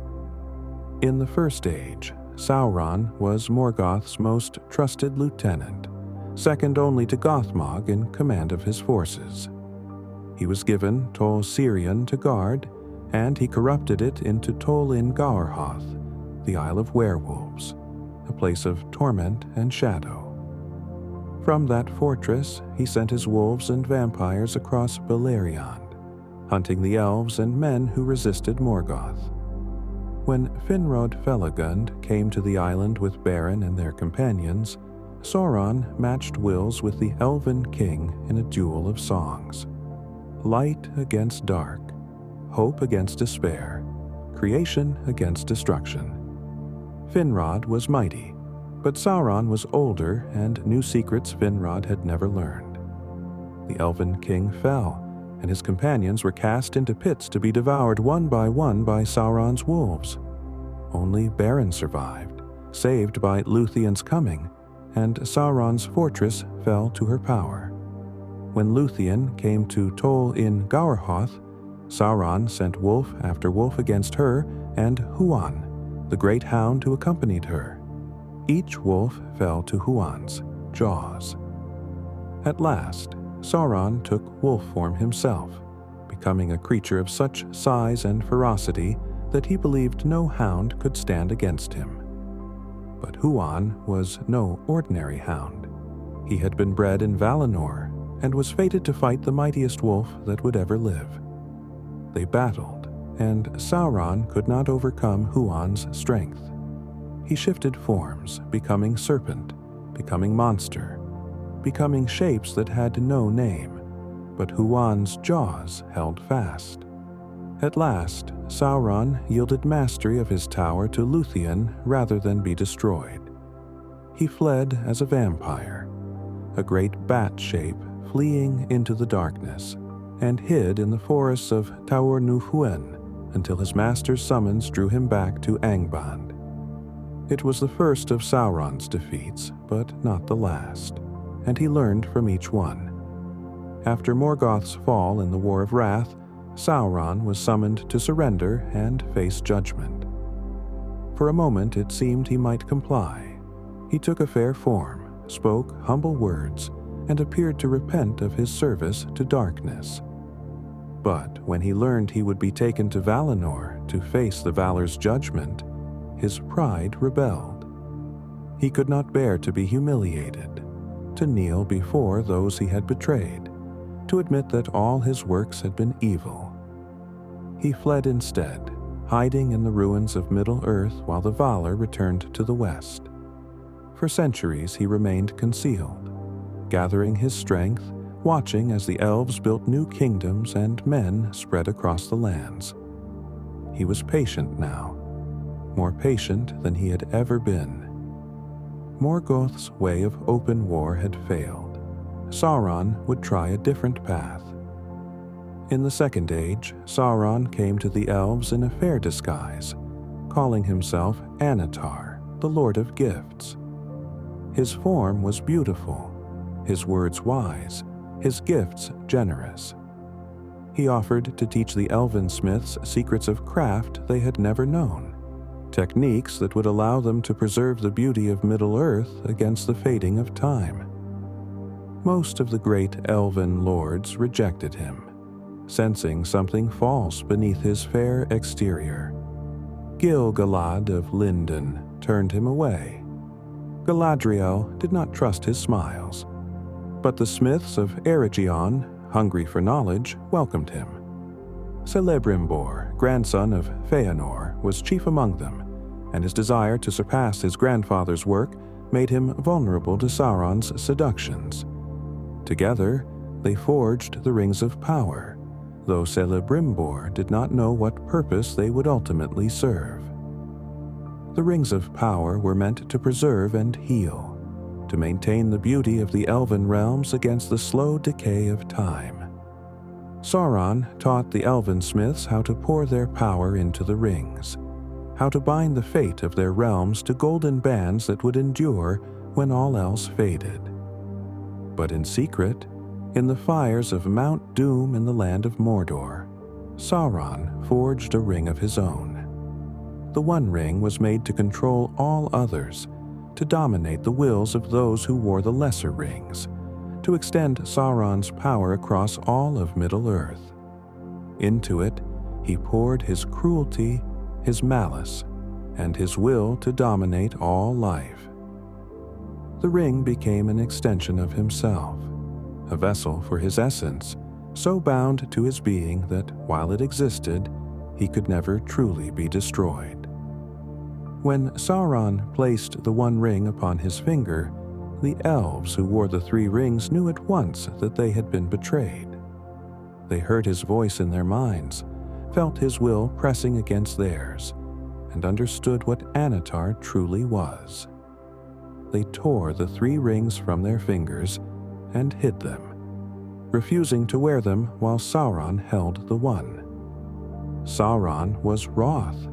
In the First Age, Sauron was Morgoth's most trusted lieutenant, second only to Gothmog in command of his forces. He was given Tol Sirion to guard, and he corrupted it into Tol in Gaurhoth, the Isle of Werewolves, a place of torment and shadow. From that fortress, he sent his wolves and vampires across Beleriand, hunting the elves and men who resisted Morgoth. When Finrod Felagund came to the island with Beren and their companions, Sauron matched wills with the Elven King in a duel of songs. Light against dark, hope against despair, creation against destruction. Finrod was mighty, but Sauron was older and knew secrets Finrod had never learned. The Elven King fell, and his companions were cast into pits to be devoured one by Sauron's wolves. Only Beren survived, saved by Lúthien's coming, and Sauron's fortress fell to her power. When Lúthien came to Tol in Gaurhoth, Sauron sent wolf after wolf against her and Huan, the great hound who accompanied her. Each wolf fell to Huan's jaws. At last, Sauron took wolf form himself, becoming a creature of such size and ferocity that he believed no hound could stand against him. But Huan was no ordinary hound. He had been bred in Valinor and was fated to fight the mightiest wolf that would ever live. They battled, and Sauron could not overcome Huan's strength. He shifted forms, becoming serpent, becoming monster, becoming shapes that had no name, but Huan's jaws held fast. At last, Sauron yielded mastery of his tower to Lúthien rather than be destroyed. He fled as a vampire, a great bat shape fleeing into the darkness, and hid in the forests of Taur Nuhuen until his master's summons drew him back to Angband. It was the first of Sauron's defeats, but not the last, and he learned from each one. After Morgoth's fall in the War of Wrath, Sauron was summoned to surrender and face judgment. For a moment it seemed he might comply. He took a fair form, spoke humble words, and appeared to repent of his service to darkness. But when he learned he would be taken to Valinor to face the Valar's judgment, his pride rebelled. He could not bear to be humiliated, to kneel before those he had betrayed, to admit that all his works had been evil. He fled instead, hiding in the ruins of Middle-earth while the Valar returned to the west. For centuries he remained concealed, gathering his strength, watching as the elves built new kingdoms and men spread across the lands. He was patient now, more patient than he had ever been. Morgoth's way of open war had failed. Sauron would try a different path. In the Second Age, Sauron came to the elves in a fair disguise, calling himself Anatar, the Lord of Gifts. His form was beautiful, his words wise, his gifts generous. He offered to teach the elven smiths secrets of craft they had never known, techniques that would allow them to preserve the beauty of Middle-earth against the fading of time. Most of the great elven lords rejected him, sensing something false beneath his fair exterior. Gil-galad of Lindon turned him away. Galadriel did not trust his smiles, but the smiths of Eregion, hungry for knowledge, welcomed him. Celebrimbor, grandson of Feanor, was chief among them, and his desire to surpass his grandfather's work made him vulnerable to Sauron's seductions. Together, they forged the Rings of Power, though Celebrimbor did not know what purpose they would ultimately serve. The Rings of Power were meant to preserve and heal, to maintain the beauty of the elven realms against the slow decay of time. Sauron taught the elven smiths how to pour their power into the rings, how to bind the fate of their realms to golden bands that would endure when all else faded. But in secret, in the fires of Mount Doom in the land of Mordor, Sauron forged a ring of his own. The One Ring was made to control all others, to dominate the wills of those who wore the lesser rings, to extend Sauron's power across all of Middle-earth. Into it, he poured his cruelty, his malice, and his will to dominate all life. The ring became an extension of himself, a vessel for his essence, so bound to his being that while it existed, he could never truly be destroyed. When Sauron placed the One Ring upon his finger, the elves who wore the three rings knew at once that they had been betrayed. They heard his voice in their minds, felt his will pressing against theirs, and understood what Anatar truly was. They tore the three rings from their fingers and hid them, refusing to wear them while Sauron held the one. Sauron was wroth,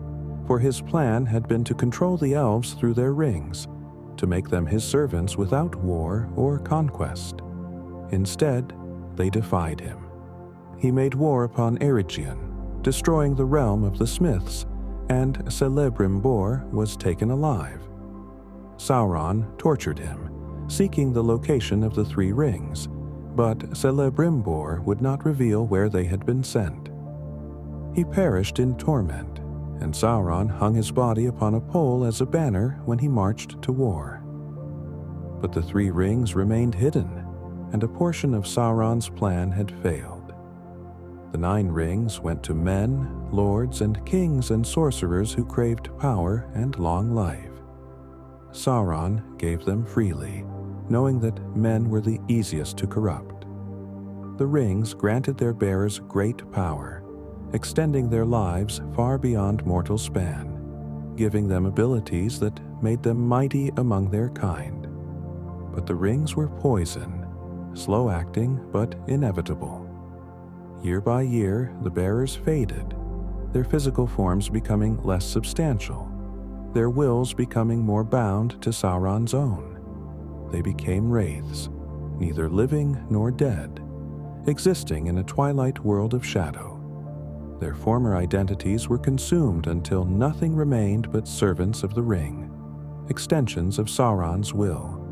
for his plan had been to control the elves through their rings, to make them his servants without war or conquest. Instead, they defied him. He made war upon Eregion, destroying the realm of the Smiths, and Celebrimbor was taken alive. Sauron tortured him, seeking the location of the three rings, but Celebrimbor would not reveal where they had been sent. He perished in torment, and Sauron hung his body upon a pole as a banner when he marched to war. But the three rings remained hidden, and a portion of Sauron's plan had failed. The 9 rings went to men, lords, and kings and sorcerers who craved power and long life. Sauron gave them freely, knowing that men were the easiest to corrupt. The rings granted their bearers great power, extending their lives far beyond mortal span, giving them abilities that made them mighty among their kind. But the rings were poison, slow-acting but inevitable. Year by year, the bearers faded, their physical forms becoming less substantial, their wills becoming more bound to Sauron's own. They became wraiths, neither living nor dead, existing in a twilight world of shadow. Their former identities were consumed until nothing remained but servants of the ring, extensions of Sauron's will.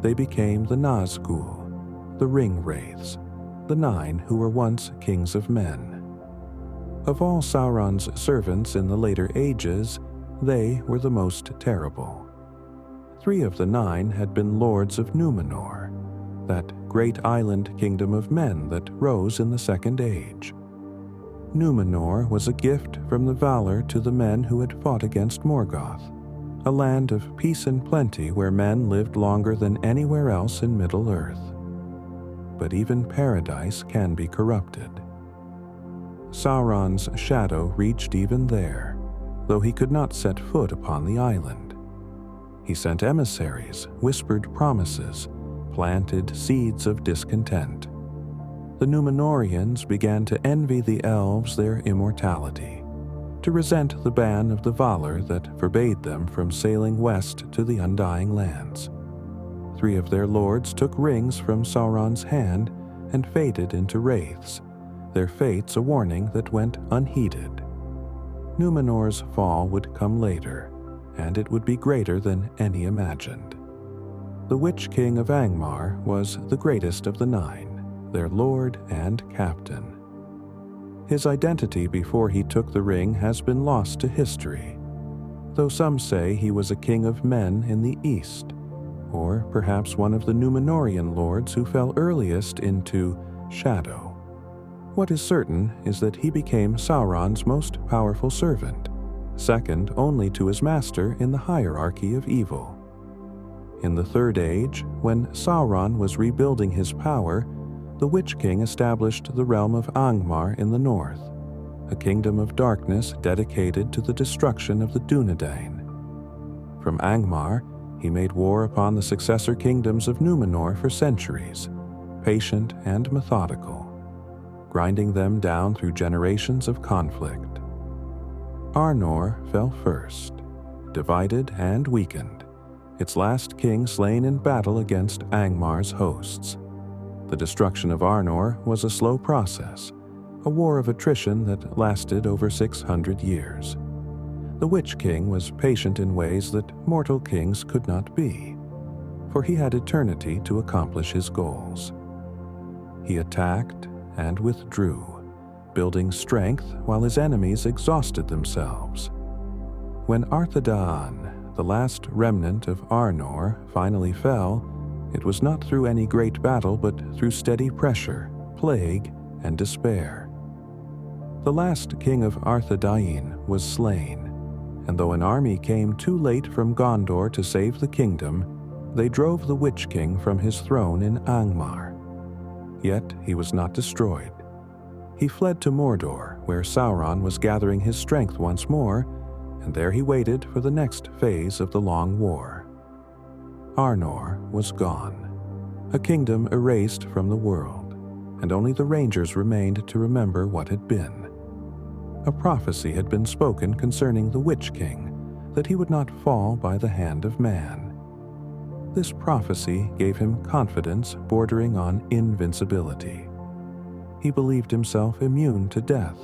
They became the Nazgul, the ring wraiths, the 9 who were once kings of men. Of all Sauron's servants in the later ages, they were the most terrible. 3 of the 9 had been lords of Numenor, that great island kingdom of men that rose in the Second Age. Numenor was a gift from the Valar to the men who had fought against Morgoth, a land of peace and plenty where men lived longer than anywhere else in Middle-earth. But even paradise can be corrupted. Sauron's shadow reached even there, though he could not set foot upon the island. He sent emissaries, whispered promises, planted seeds of discontent. The Númenóreans began to envy the elves their immortality, to resent the ban of the Valar that forbade them from sailing west to the Undying Lands. 3 of their lords took rings from Sauron's hand and faded into wraiths, their fates a warning that went unheeded. Númenor's fall would come later, and it would be greater than any imagined. The Witch King of Angmar was the greatest of the 9, their lord and captain. His identity before he took the ring has been lost to history, though some say he was a king of men in the east, or perhaps one of the Númenórean lords who fell earliest into shadow. What is certain is that he became Sauron's most powerful servant, second only to his master in the hierarchy of evil. In the Third Age, when Sauron was rebuilding his power, the Witch King established the realm of Angmar in the north, a kingdom of darkness dedicated to the destruction of the Dunedain. From Angmar, he made war upon the successor kingdoms of Numenor for centuries, patient and methodical, grinding them down through generations of conflict. Arnor fell first, divided and weakened, its last king slain in battle against Angmar's hosts. The destruction of Arnor was a slow process, a war of attrition that lasted over 600 years. The Witch King was patient in ways that mortal kings could not be, for he had eternity to accomplish his goals. He attacked and withdrew, building strength while his enemies exhausted themselves. When Arthedain, the last remnant of Arnor, finally fell, it was not through any great battle but through steady pressure, plague, and despair. The last king of Arthedain was slain, and though an army came too late from Gondor to save the kingdom, they drove the Witch King from his throne in Angmar. Yet he was not destroyed. He fled to Mordor, where Sauron was gathering his strength once more, and there he waited for the next phase of the Long War. Arnor was gone, a kingdom erased from the world, and only the Rangers remained to remember what had been. A prophecy had been spoken concerning the Witch King, that he would not fall by the hand of man. This prophecy gave him confidence bordering on invincibility. He believed himself immune to death,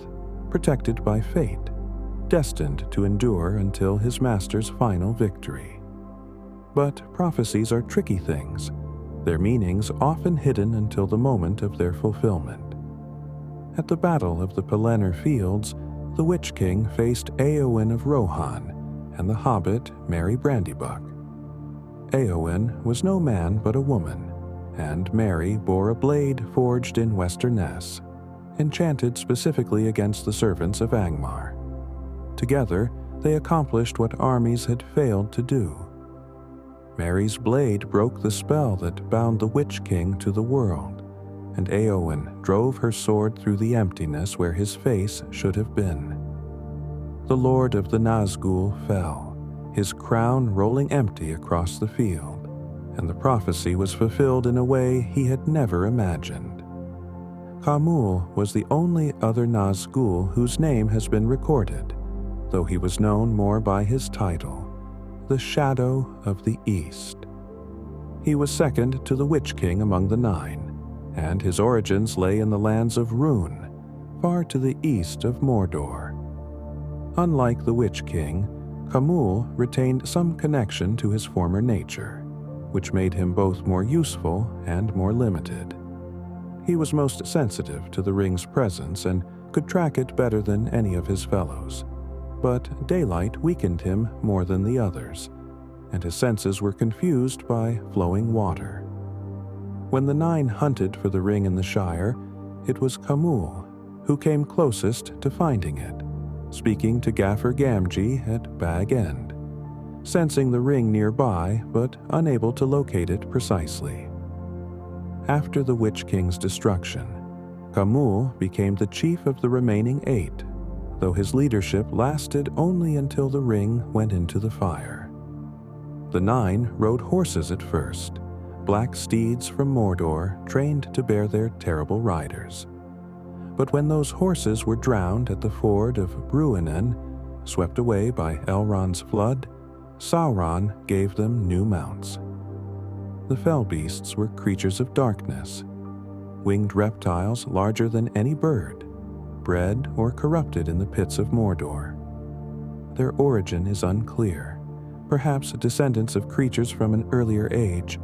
protected by fate, destined to endure until his master's final victory. But prophecies are tricky things, their meanings often hidden until the moment of their fulfillment. At the Battle of the Pelennor Fields, the Witch King faced Éowyn of Rohan and the hobbit Merry Brandybuck. Éowyn was no man but a woman, and Merry bore a blade forged in Westernesse, enchanted specifically against the servants of Angmar. Together, they accomplished what armies had failed to do. Merry's blade broke the spell that bound the Witch King to the world, and Éowyn drove her sword through the emptiness where his face should have been. The Lord of the Nazgul fell, his crown rolling empty across the field, and the prophecy was fulfilled in a way he had never imagined. Khamul was the only other Nazgul whose name has been recorded, though he was known more by his title, the Shadow of the East. He was second to the Witch King among the Nine, and his origins lay in the lands of Rhûn, far to the east of Mordor. Unlike the Witch King, Khamul retained some connection to his former nature, which made him both more useful and more limited. He was most sensitive to the ring's presence and could track it better than any of his fellows, but daylight weakened him more than the others, and his senses were confused by flowing water. When the Nine hunted for the ring in the Shire, it was Khamul who came closest to finding it, speaking to Gaffer Gamgee at Bag End, sensing the ring nearby but unable to locate it precisely. After the Witch King's destruction, Khamul became the chief of the remaining 8, though his leadership lasted only until the ring went into the fire. The 9 rode horses at first, black steeds from Mordor trained to bear their terrible riders. But when those horses were drowned at the ford of Bruinen, swept away by Elrond's flood, Sauron gave them new mounts. The fell beasts were creatures of darkness, winged reptiles larger than any bird, bred or corrupted in the pits of Mordor. Their origin is unclear, perhaps descendants of creatures from an earlier age,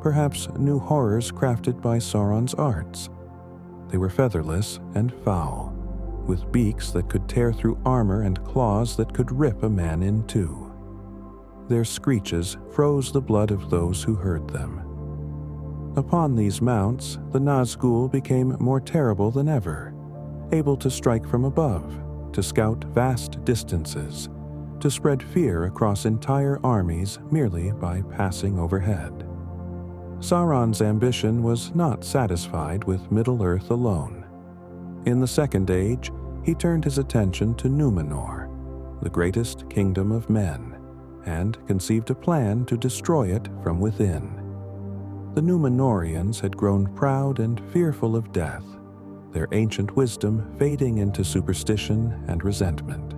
perhaps new horrors crafted by Sauron's arts. They were featherless and foul, with beaks that could tear through armor and claws that could rip a man in two. Their screeches froze the blood of those who heard them. Upon these mounts, the Nazgul became more terrible than ever, able to strike from above, to scout vast distances, to spread fear across entire armies merely by passing overhead. Sauron's ambition was not satisfied with Middle-earth alone. In the Second Age, he turned his attention to Numenor, the greatest kingdom of men, and conceived a plan to destroy it from within. The Númenóreans had grown proud and fearful of death, their ancient wisdom fading into superstition and resentment.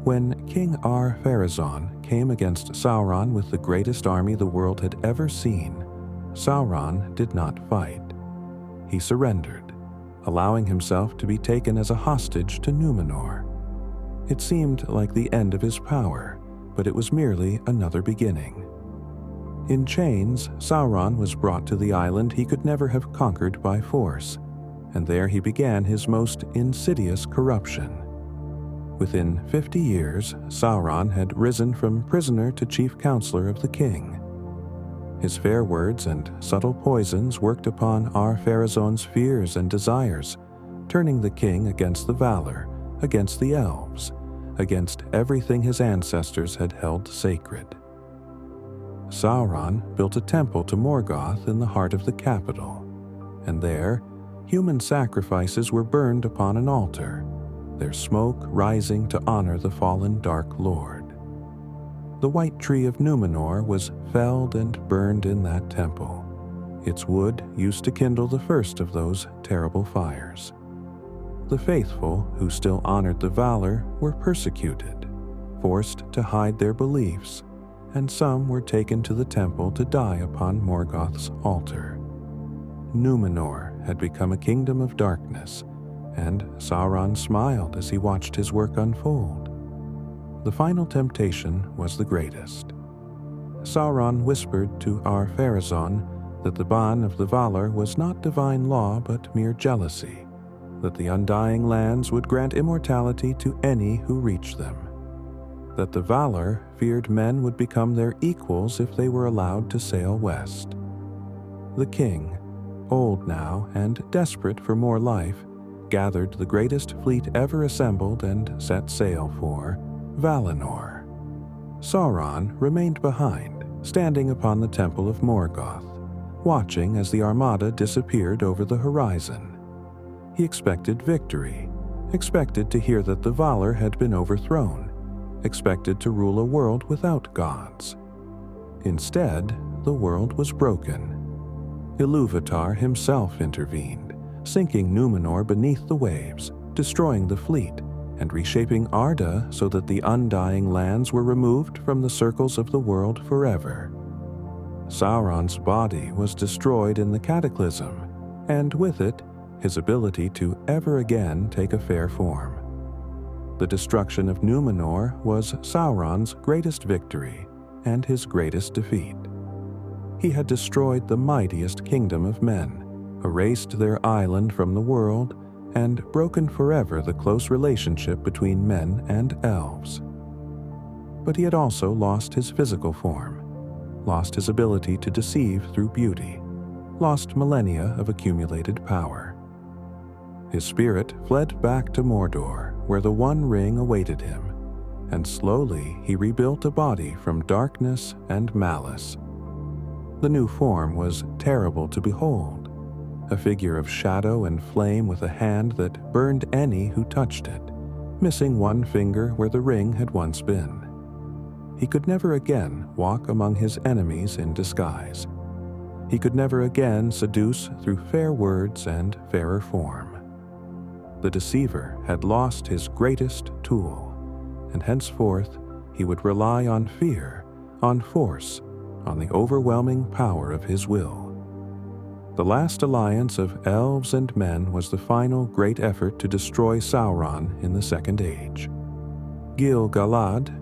When King Ar-Pharazôn came against Sauron with the greatest army the world had ever seen, Sauron did not fight. He surrendered, allowing himself to be taken as a hostage to Numenor. It seemed like the end of his power, but it was merely another beginning. In chains, Sauron was brought to the island he could never have conquered by force, and there he began his most insidious corruption. Within 50 years, Sauron had risen from prisoner to chief counselor of the king. His fair words and subtle poisons worked upon Ar-Pharazôn's fears and desires, turning the king against the Valar, against the elves, against everything his ancestors had held sacred. Sauron built a temple to Morgoth in the heart of the capital, and there, human sacrifices were burned upon an altar, their smoke rising to honor the fallen Dark Lord. The White Tree of Numenor was felled and burned in that temple, its wood used to kindle the first of those terrible fires. The faithful, who still honored the Valar, were persecuted, forced to hide their beliefs, and some were taken to the temple to die upon Morgoth's altar. Numenor had become a kingdom of darkness, and Sauron smiled as he watched his work unfold. The final temptation was the greatest. Sauron whispered to Ar-Pharazôn that the ban of the Valar was not divine law but mere jealousy, that the Undying Lands would grant immortality to any who reached them, that the Valar feared men would become their equals if they were allowed to sail west. The king, old now and desperate for more life, gathered the greatest fleet ever assembled and set sail for Valinor. Sauron remained behind, standing upon the Temple of Morgoth, watching as the armada disappeared over the horizon. He expected victory, expected to hear that the Valar had been overthrown, expected to rule a world without gods. Instead, the world was broken. Ilúvatar himself intervened, sinking Numenor beneath the waves, destroying the fleet, and reshaping Arda so that the Undying Lands were removed from the circles of the world forever. Sauron's body was destroyed in the cataclysm, and with it, his ability to ever again take a fair form. The destruction of Numenor was Sauron's greatest victory and his greatest defeat. He had destroyed the mightiest kingdom of men, erased their island from the world, and broken forever the close relationship between men and elves. But he had also lost his physical form, lost his ability to deceive through beauty, lost millennia of accumulated power. His spirit fled back to Mordor, where the One Ring awaited him, and slowly he rebuilt a body from darkness and malice. The new form was terrible to behold, a figure of shadow and flame with a hand that burned any who touched it, missing one finger where the ring had once been. He could never again walk among his enemies in disguise. He could never again seduce through fair words and fairer form. The deceiver had lost his greatest tool, and henceforth he would rely on fear, on force, on the overwhelming power of his will. The last alliance of elves and men was the final great effort to destroy Sauron in the Second Age. Gil-galad,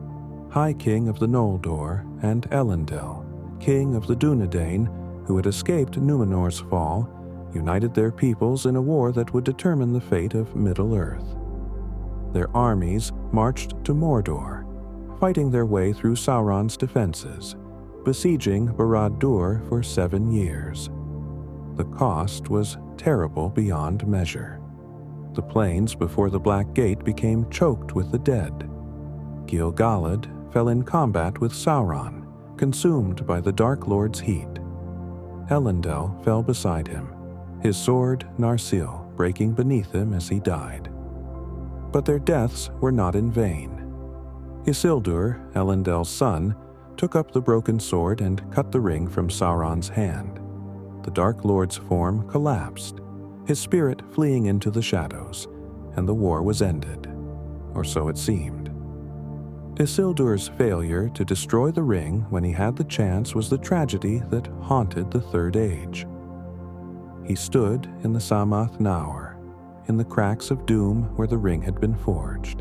High King of the Noldor, and Elendil, King of the Dúnedain, who had escaped Numenor's fall, united their peoples in a war that would determine the fate of Middle-earth. Their armies marched to Mordor, fighting their way through Sauron's defenses, besieging Barad-dûr for 7 years. The cost was terrible beyond measure. The plains before the Black Gate became choked with the dead. Gil-galad fell in combat with Sauron, consumed by the Dark Lord's heat. Elendil fell beside him, his sword Narsil breaking beneath him as he died. But their deaths were not in vain. Isildur, Elendil's son, took up the broken sword and cut the ring from Sauron's hand. The Dark Lord's form collapsed, his spirit fleeing into the shadows, and the war was ended, or so it seemed. Isildur's failure to destroy the ring when he had the chance was the tragedy that haunted the Third Age. He stood in the Samath Naur, in the cracks of doom where the ring had been forged,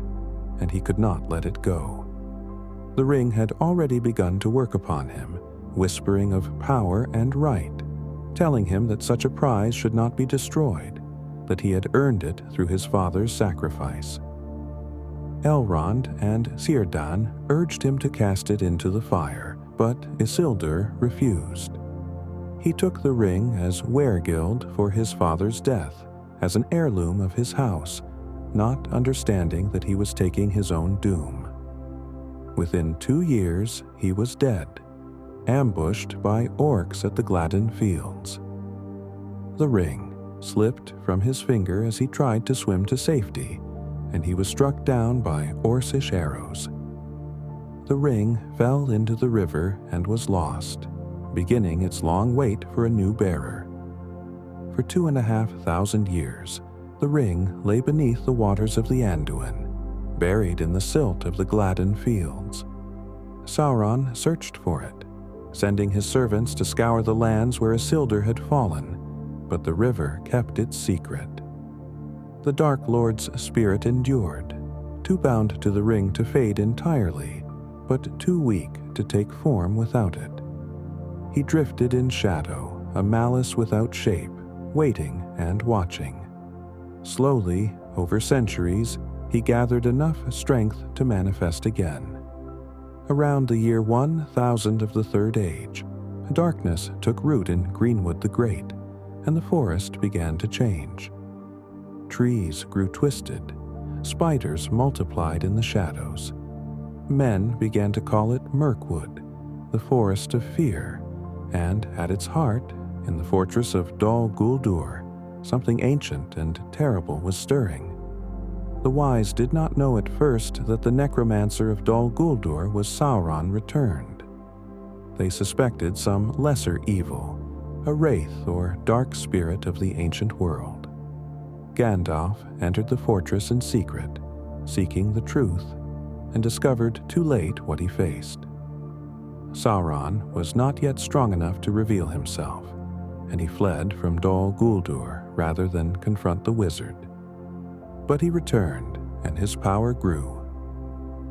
and he could not let it go. The ring had already begun to work upon him, whispering of power and right, telling him that such a prize should not be destroyed, that he had earned it through his father's sacrifice. Elrond and Círdan urged him to cast it into the fire, but Isildur refused. He took the ring as weregild for his father's death, as an heirloom of his house, not understanding that he was taking his own doom. Within 2 years, he was dead, ambushed by orcs at the Gladden Fields. The ring slipped from his finger as he tried to swim to safety, and he was struck down by Orcish arrows. The ring fell into the river and was lost, beginning its long wait for a new bearer. For 2,500 years, the ring lay beneath the waters of the Anduin, buried in the silt of the Gladden Fields. Sauron searched for it, sending his servants to scour the lands where Isildur had fallen, but the river kept its secret. The Dark Lord's spirit endured, too bound to the ring to fade entirely, but too weak to take form without it. He drifted in shadow, a malice without shape, waiting and watching. Slowly, over centuries, he gathered enough strength to manifest again. Around the year 1000 of the Third Age, darkness took root in Greenwood the Great, and the forest began to change. Trees grew twisted, spiders multiplied in the shadows. Men began to call it Mirkwood, the forest of fear, and at its heart, in the fortress of Dol Guldur, something ancient and terrible was stirring. The wise did not know at first that the necromancer of Dol Guldur was Sauron returned. They suspected some lesser evil, a wraith or dark spirit of the ancient world. Gandalf entered the fortress in secret, seeking the truth, and discovered too late what he faced. Sauron was not yet strong enough to reveal himself, and he fled from Dol Guldur rather than confront the wizard. But he returned, and his power grew.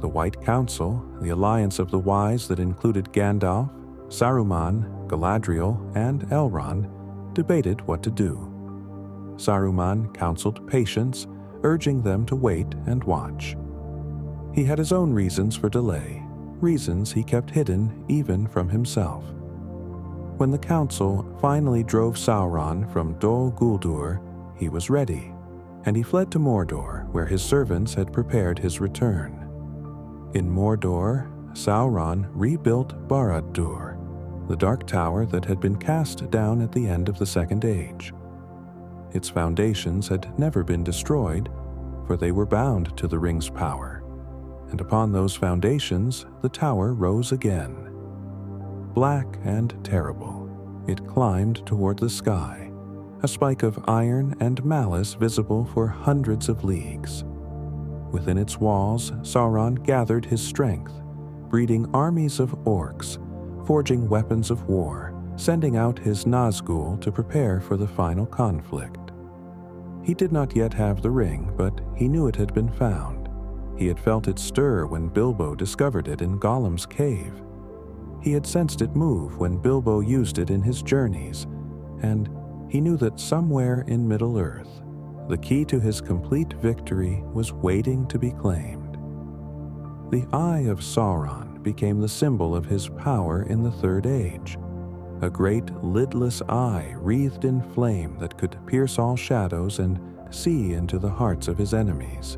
The White Council, the alliance of the wise that included Gandalf, Saruman, Galadriel, and Elrond, debated what to do. Saruman counseled patience, urging them to wait and watch. He had his own reasons for delay, reasons he kept hidden even from himself. When the council finally drove Sauron from Dol Guldur, he was ready, and he fled to Mordor, where his servants had prepared his return. In Mordor, Sauron rebuilt Barad-dûr, the dark tower that had been cast down at the end of the Second Age. Its foundations had never been destroyed, for they were bound to the ring's power, and upon those foundations the tower rose again. Black and terrible, it climbed toward the sky, a spike of iron and malice visible for hundreds of leagues. Within its walls, Sauron gathered his strength, breeding armies of orcs, forging weapons of war, sending out his Nazgûl to prepare for the final conflict. He did not yet have the ring, but he knew it had been found. He had felt it stir when Bilbo discovered it in Gollum's cave. He had sensed it move when Bilbo used it in his journeys, and he knew that somewhere in Middle-earth, the key to his complete victory was waiting to be claimed. The Eye of Sauron became the symbol of his power in the Third Age, a great lidless eye wreathed in flame that could pierce all shadows and see into the hearts of his enemies.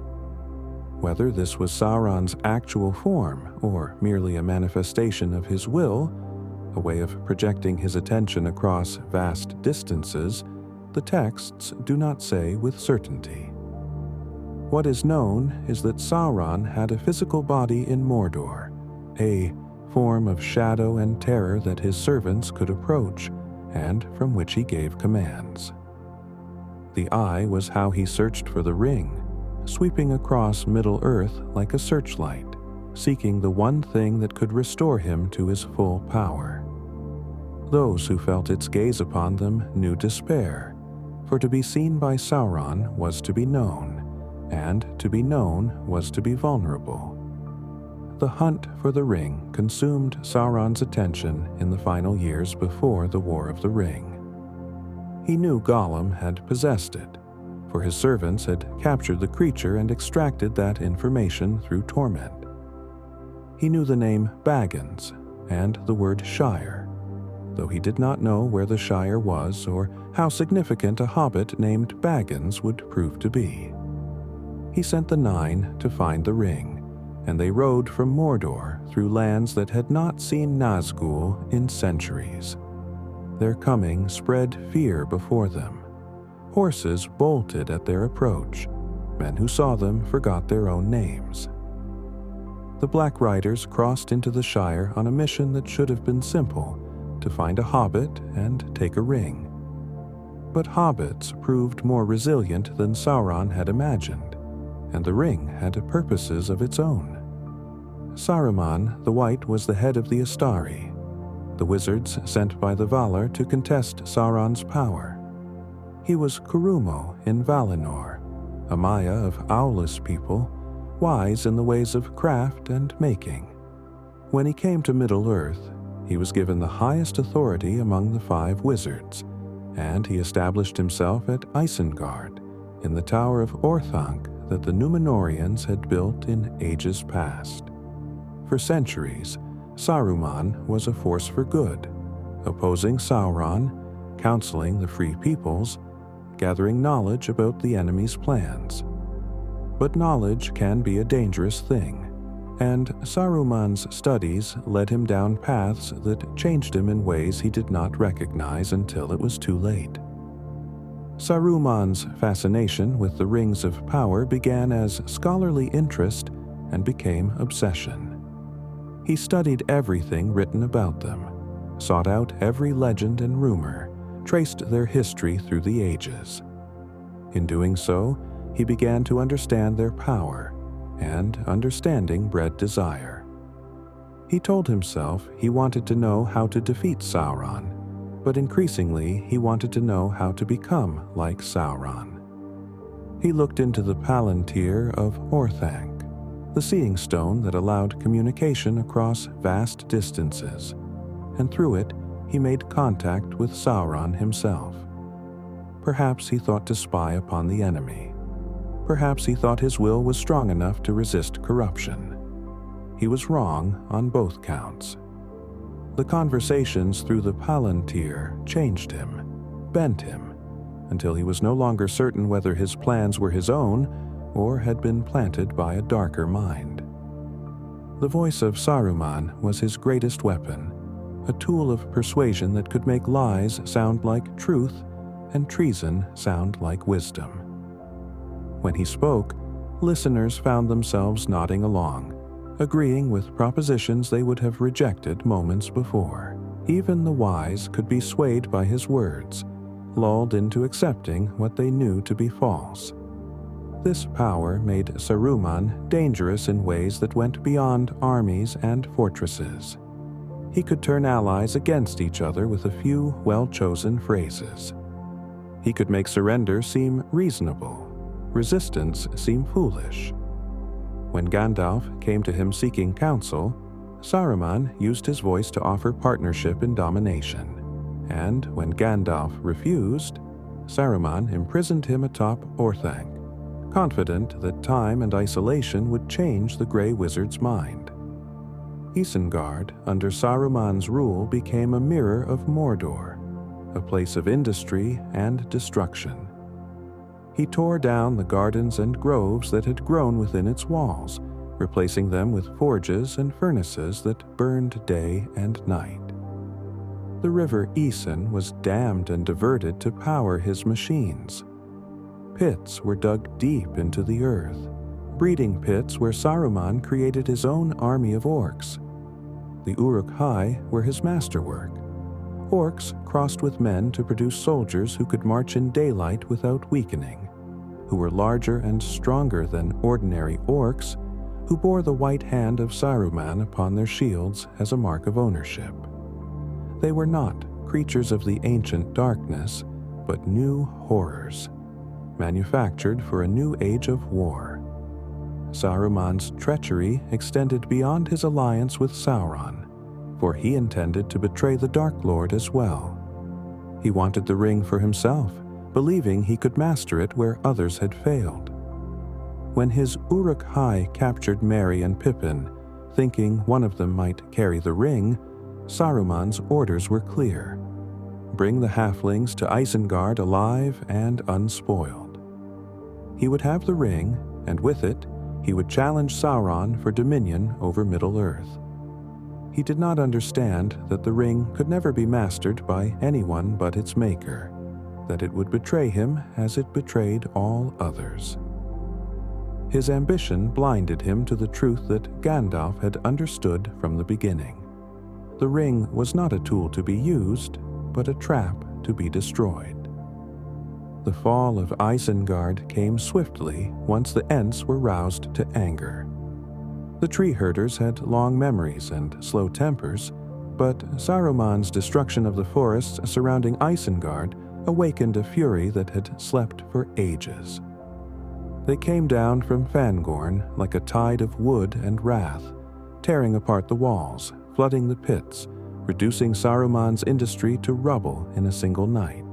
Whether this was Sauron's actual form or merely a manifestation of his will, a way of projecting his attention across vast distances, the texts do not say with certainty. What is known is that Sauron had a physical body in Mordor, a form of shadow and terror that his servants could approach, and from which he gave commands. The eye was how he searched for the ring, sweeping across Middle-earth like a searchlight, seeking the one thing that could restore him to his full power. Those who felt its gaze upon them knew despair, for to be seen by Sauron was to be known, and to be known was to be vulnerable. The hunt for the ring consumed Sauron's attention in the final years before the War of the Ring. He knew Gollum had possessed it, for his servants had captured the creature and extracted that information through torment. He knew the name Baggins and the word Shire, though he did not know where the Shire was or how significant a hobbit named Baggins would prove to be. He sent the Nine to find the ring, and they rode from Mordor through lands that had not seen Nazgul in centuries. Their coming spread fear before them. Horses bolted at their approach. Men who saw them forgot their own names. The Black Riders crossed into the Shire on a mission that should have been simple, to find a hobbit and take a ring. But hobbits proved more resilient than Sauron had imagined, and the ring had purposes of its own. Saruman the White was the head of the Astari, the wizards sent by the Valar to contest Sauron's power. He was Kurumo in Valinor, a Maya of owlless people, wise in the ways of craft and making. When he came to Middle-earth, he was given the highest authority among the 5 wizards, and he established himself at Isengard, in the Tower of Orthanc that the Númenóreans had built in ages past. For centuries, Saruman was a force for good, opposing Sauron, counseling the free peoples, gathering knowledge about the enemy's plans. But knowledge can be a dangerous thing, and Saruman's studies led him down paths that changed him in ways he did not recognize until it was too late. Saruman's fascination with the rings of power began as scholarly interest and became obsession. He studied everything written about them, sought out every legend and rumor, traced their history through the ages. In doing so, he began to understand their power, and understanding bred desire. He told himself he wanted to know how to defeat Sauron, but increasingly he wanted to know how to become like Sauron. He looked into the Palantir of Orthanc, the seeing stone that allowed communication across vast distances, and through it he made contact with Sauron himself. Perhaps he thought to spy upon the enemy. Perhaps he thought his will was strong enough to resist corruption. He was wrong on both counts. The conversations through the Palantir changed him, bent him, until he was no longer certain whether his plans were his own or had been planted by a darker mind. The voice of Saruman was his greatest weapon, a tool of persuasion that could make lies sound like truth and treason sound like wisdom. When he spoke, listeners found themselves nodding along, agreeing with propositions they would have rejected moments before. Even the wise could be swayed by his words, lulled into accepting what they knew to be false. This power made Saruman dangerous in ways that went beyond armies and fortresses. He could turn allies against each other with a few well-chosen phrases. He could make surrender seem reasonable, resistance seem foolish. When Gandalf came to him seeking counsel, Saruman used his voice to offer partnership in domination, and when Gandalf refused, Saruman imprisoned him atop Orthanc, confident that time and isolation would change the Grey Wizard's mind. Isengard, under Saruman's rule, became a mirror of Mordor, a place of industry and destruction. He tore down the gardens and groves that had grown within its walls, replacing them with forges and furnaces that burned day and night. The river Isen was dammed and diverted to power his machines. Pits were dug deep into the earth, breeding pits where Saruman created his own army of orcs. The Uruk-hai were his masterwork. Orcs crossed with men to produce soldiers who could march in daylight without weakening, who were larger and stronger than ordinary orcs, who bore the white hand of Saruman upon their shields as a mark of ownership. They were not creatures of the ancient darkness, but new horrors, manufactured for a new age of war. Saruman's treachery extended beyond his alliance with Sauron, for he intended to betray the Dark Lord as well. He wanted the ring for himself, believing he could master it where others had failed. When his Uruk-hai captured Merry and Pippin, thinking one of them might carry the ring, Saruman's orders were clear. Bring the halflings to Isengard alive and unspoiled. He would have the ring, and with it, he would challenge Sauron for dominion over Middle-earth. He did not understand that the ring could never be mastered by anyone but its maker, that it would betray him as it betrayed all others. His ambition blinded him to the truth that Gandalf had understood from the beginning. The ring was not a tool to be used, but a trap to be destroyed. The fall of Isengard came swiftly once the Ents were roused to anger. The tree herders had long memories and slow tempers, but Saruman's destruction of the forests surrounding Isengard awakened a fury that had slept for ages. They came down from Fangorn like a tide of wood and wrath, tearing apart the walls, flooding the pits, reducing Saruman's industry to rubble in a single night.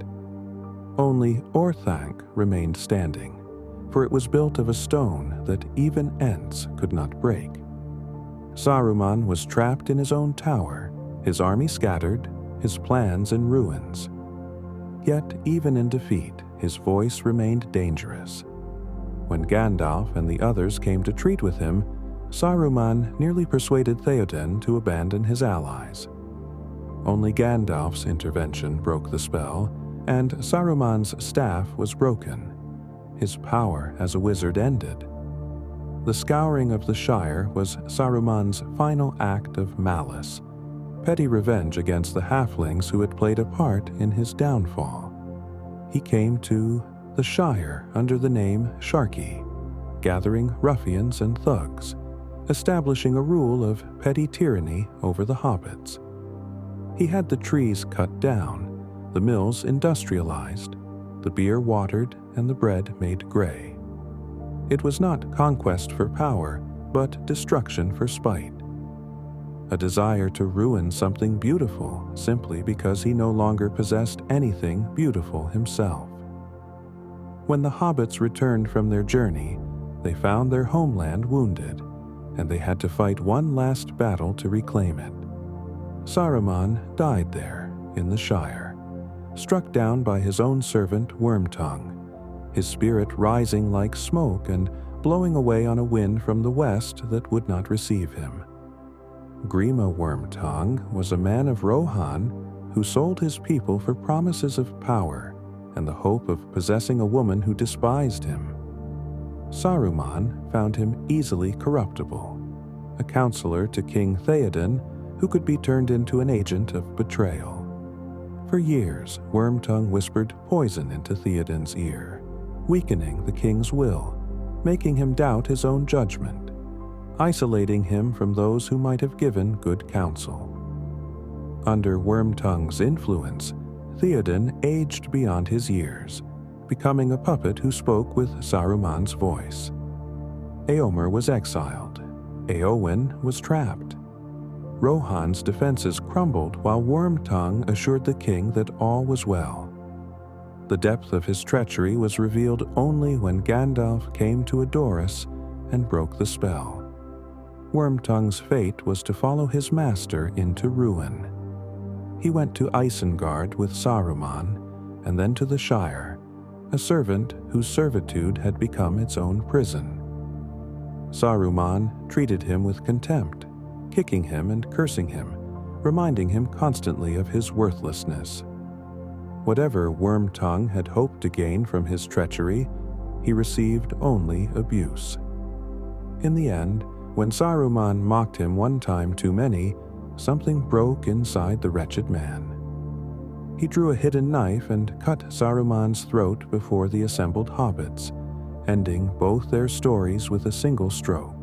Only Orthanc remained standing, for it was built of a stone that even Ents could not break. Saruman was trapped in his own tower, his army scattered, his plans in ruins. Yet even in defeat, his voice remained dangerous. When Gandalf and the others came to treat with him, Saruman nearly persuaded Theoden to abandon his allies. Only Gandalf's intervention broke the spell, and Saruman's staff was broken. His power as a wizard ended. The scouring of the Shire was Saruman's final act of malice, petty revenge against the halflings who had played a part in his downfall. He came to the Shire under the name Sharkey, gathering ruffians and thugs, establishing a rule of petty tyranny over the hobbits. He had the trees cut down, the mills industrialized, the beer watered, and the bread made gray. It was not conquest for power, but destruction for spite. A desire to ruin something beautiful simply because he no longer possessed anything beautiful himself. When the hobbits returned from their journey, they found their homeland wounded, and they had to fight one last battle to reclaim it. Saruman died there, in the Shire, struck down by his own servant Wormtongue, his spirit rising like smoke and blowing away on a wind from the west that would not receive him. Grima Wormtongue was a man of Rohan who sold his people for promises of power and the hope of possessing a woman who despised him. Saruman found him easily corruptible, a counselor to King Theoden who could be turned into an agent of betrayal. For years, Wormtongue whispered poison into Theoden's ear, weakening the king's will, making him doubt his own judgment, isolating him from those who might have given good counsel. Under Wormtongue's influence, Theoden aged beyond his years, becoming a puppet who spoke with Saruman's voice. Éomer was exiled. Éowyn was trapped. Rohan's defenses crumbled while Wormtongue assured the king that all was well. The depth of his treachery was revealed only when Gandalf came to Edoras and broke the spell. Wormtongue's fate was to follow his master into ruin. He went to Isengard with Saruman, and then to the Shire, a servant whose servitude had become its own prison. Saruman treated him with contempt, kicking him and cursing him, reminding him constantly of his worthlessness. Whatever Wormtongue had hoped to gain from his treachery, he received only abuse. In the end, when Saruman mocked him one time too many, something broke inside the wretched man. He drew a hidden knife and cut Saruman's throat before the assembled hobbits, ending both their stories with a single stroke.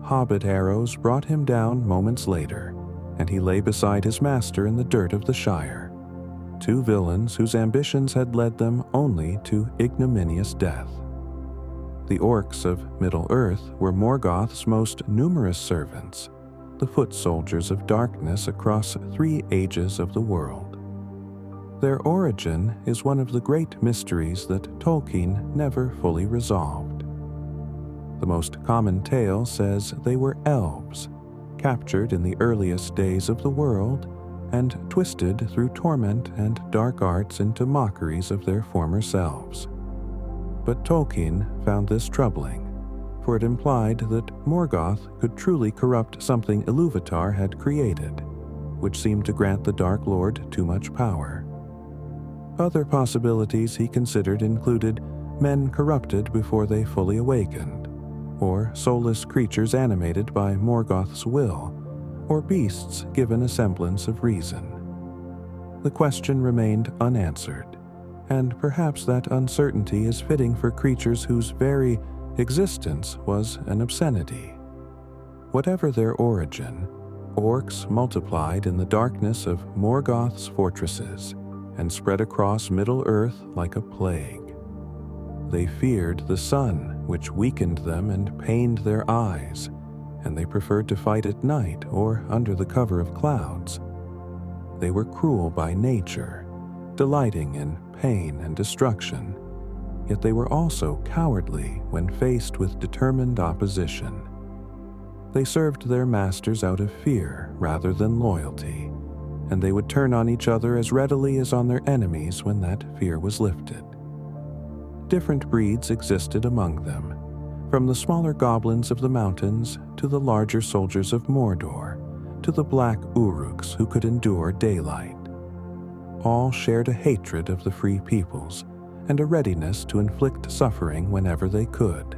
Hobbit arrows brought him down moments later, and he lay beside his master in the dirt of the Shire, two villains whose ambitions had led them only to ignominious death. The orcs of Middle-earth were Morgoth's most numerous servants, the foot soldiers of darkness across 3 ages of the world. Their origin is one of the great mysteries that Tolkien never fully resolved. The most common tale says they were elves, captured in the earliest days of the world and twisted through torment and dark arts into mockeries of their former selves. But Tolkien found this troubling, for it implied that Morgoth could truly corrupt something Ilúvatar had created, which seemed to grant the Dark Lord too much power. Other possibilities he considered included men corrupted before they fully awakened, or soulless creatures animated by Morgoth's will, or beasts given a semblance of reason. The question remained unanswered, and perhaps that uncertainty is fitting for creatures whose very existence was an obscenity. Whatever their origin, orcs multiplied in the darkness of Morgoth's fortresses and spread across Middle-earth like a plague. They feared the sun, which weakened them and pained their eyes, and they preferred to fight at night or under the cover of clouds. They were cruel by nature, delighting in pain and destruction, yet they were also cowardly when faced with determined opposition. They served their masters out of fear rather than loyalty, and they would turn on each other as readily as on their enemies when that fear was lifted. Different breeds existed among them, from the smaller goblins of the mountains to the larger soldiers of Mordor, to the black Uruks who could endure daylight. All shared a hatred of the free peoples and a readiness to inflict suffering whenever they could.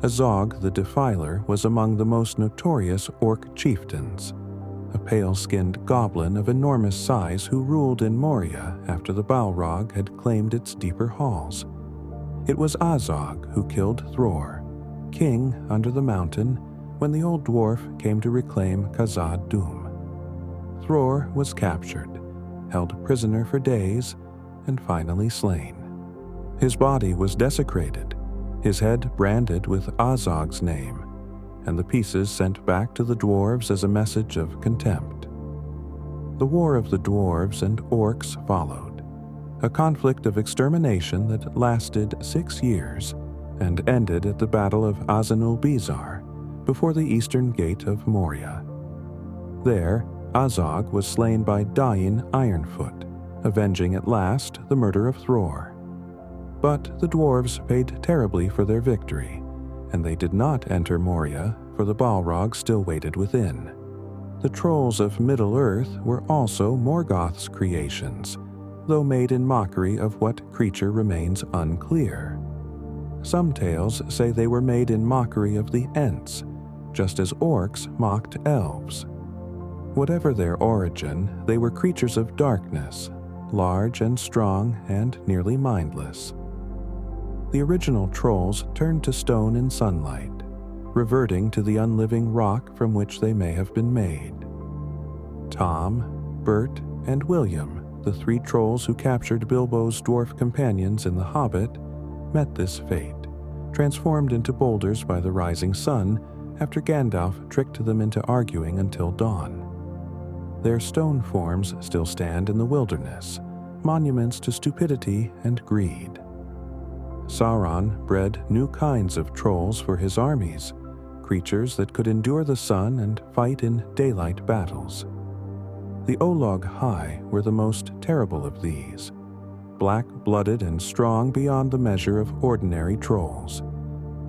Azog the Defiler was among the most notorious orc chieftains, a pale-skinned goblin of enormous size who ruled in Moria after the Balrog had claimed its deeper halls. It was Azog who killed Thror, king under the mountain, when the old dwarf came to reclaim Khazad Dûm. Thror was captured, held prisoner for days, and finally slain. His body was desecrated, his head branded with Azog's name, and the pieces sent back to the dwarves as a message of contempt. The War of the Dwarves and Orcs followed, a conflict of extermination that lasted 6 years and ended at the Battle of Azanul-Bizar before the eastern gate of Moria. There, Azog was slain by Dain Ironfoot, avenging at last the murder of Thror. But the dwarves paid terribly for their victory, and they did not enter Moria, for the Balrog still waited within. The trolls of Middle-earth were also Morgoth's creations, though made in mockery of what creature remains unclear. Some tales say they were made in mockery of the Ents, just as orcs mocked elves. Whatever their origin, they were creatures of darkness, large and strong and nearly mindless. The original trolls turned to stone in sunlight, reverting to the unliving rock from which they may have been made. Tom, Bert, and William, the 3 trolls who captured Bilbo's dwarf companions in The Hobbit, met this fate, transformed into boulders by the rising sun after Gandalf tricked them into arguing until dawn. Their stone forms still stand in the wilderness, monuments to stupidity and greed. Sauron bred new kinds of trolls for his armies, creatures that could endure the sun and fight in daylight battles. The Olog High were the most terrible of these, black-blooded and strong beyond the measure of ordinary trolls,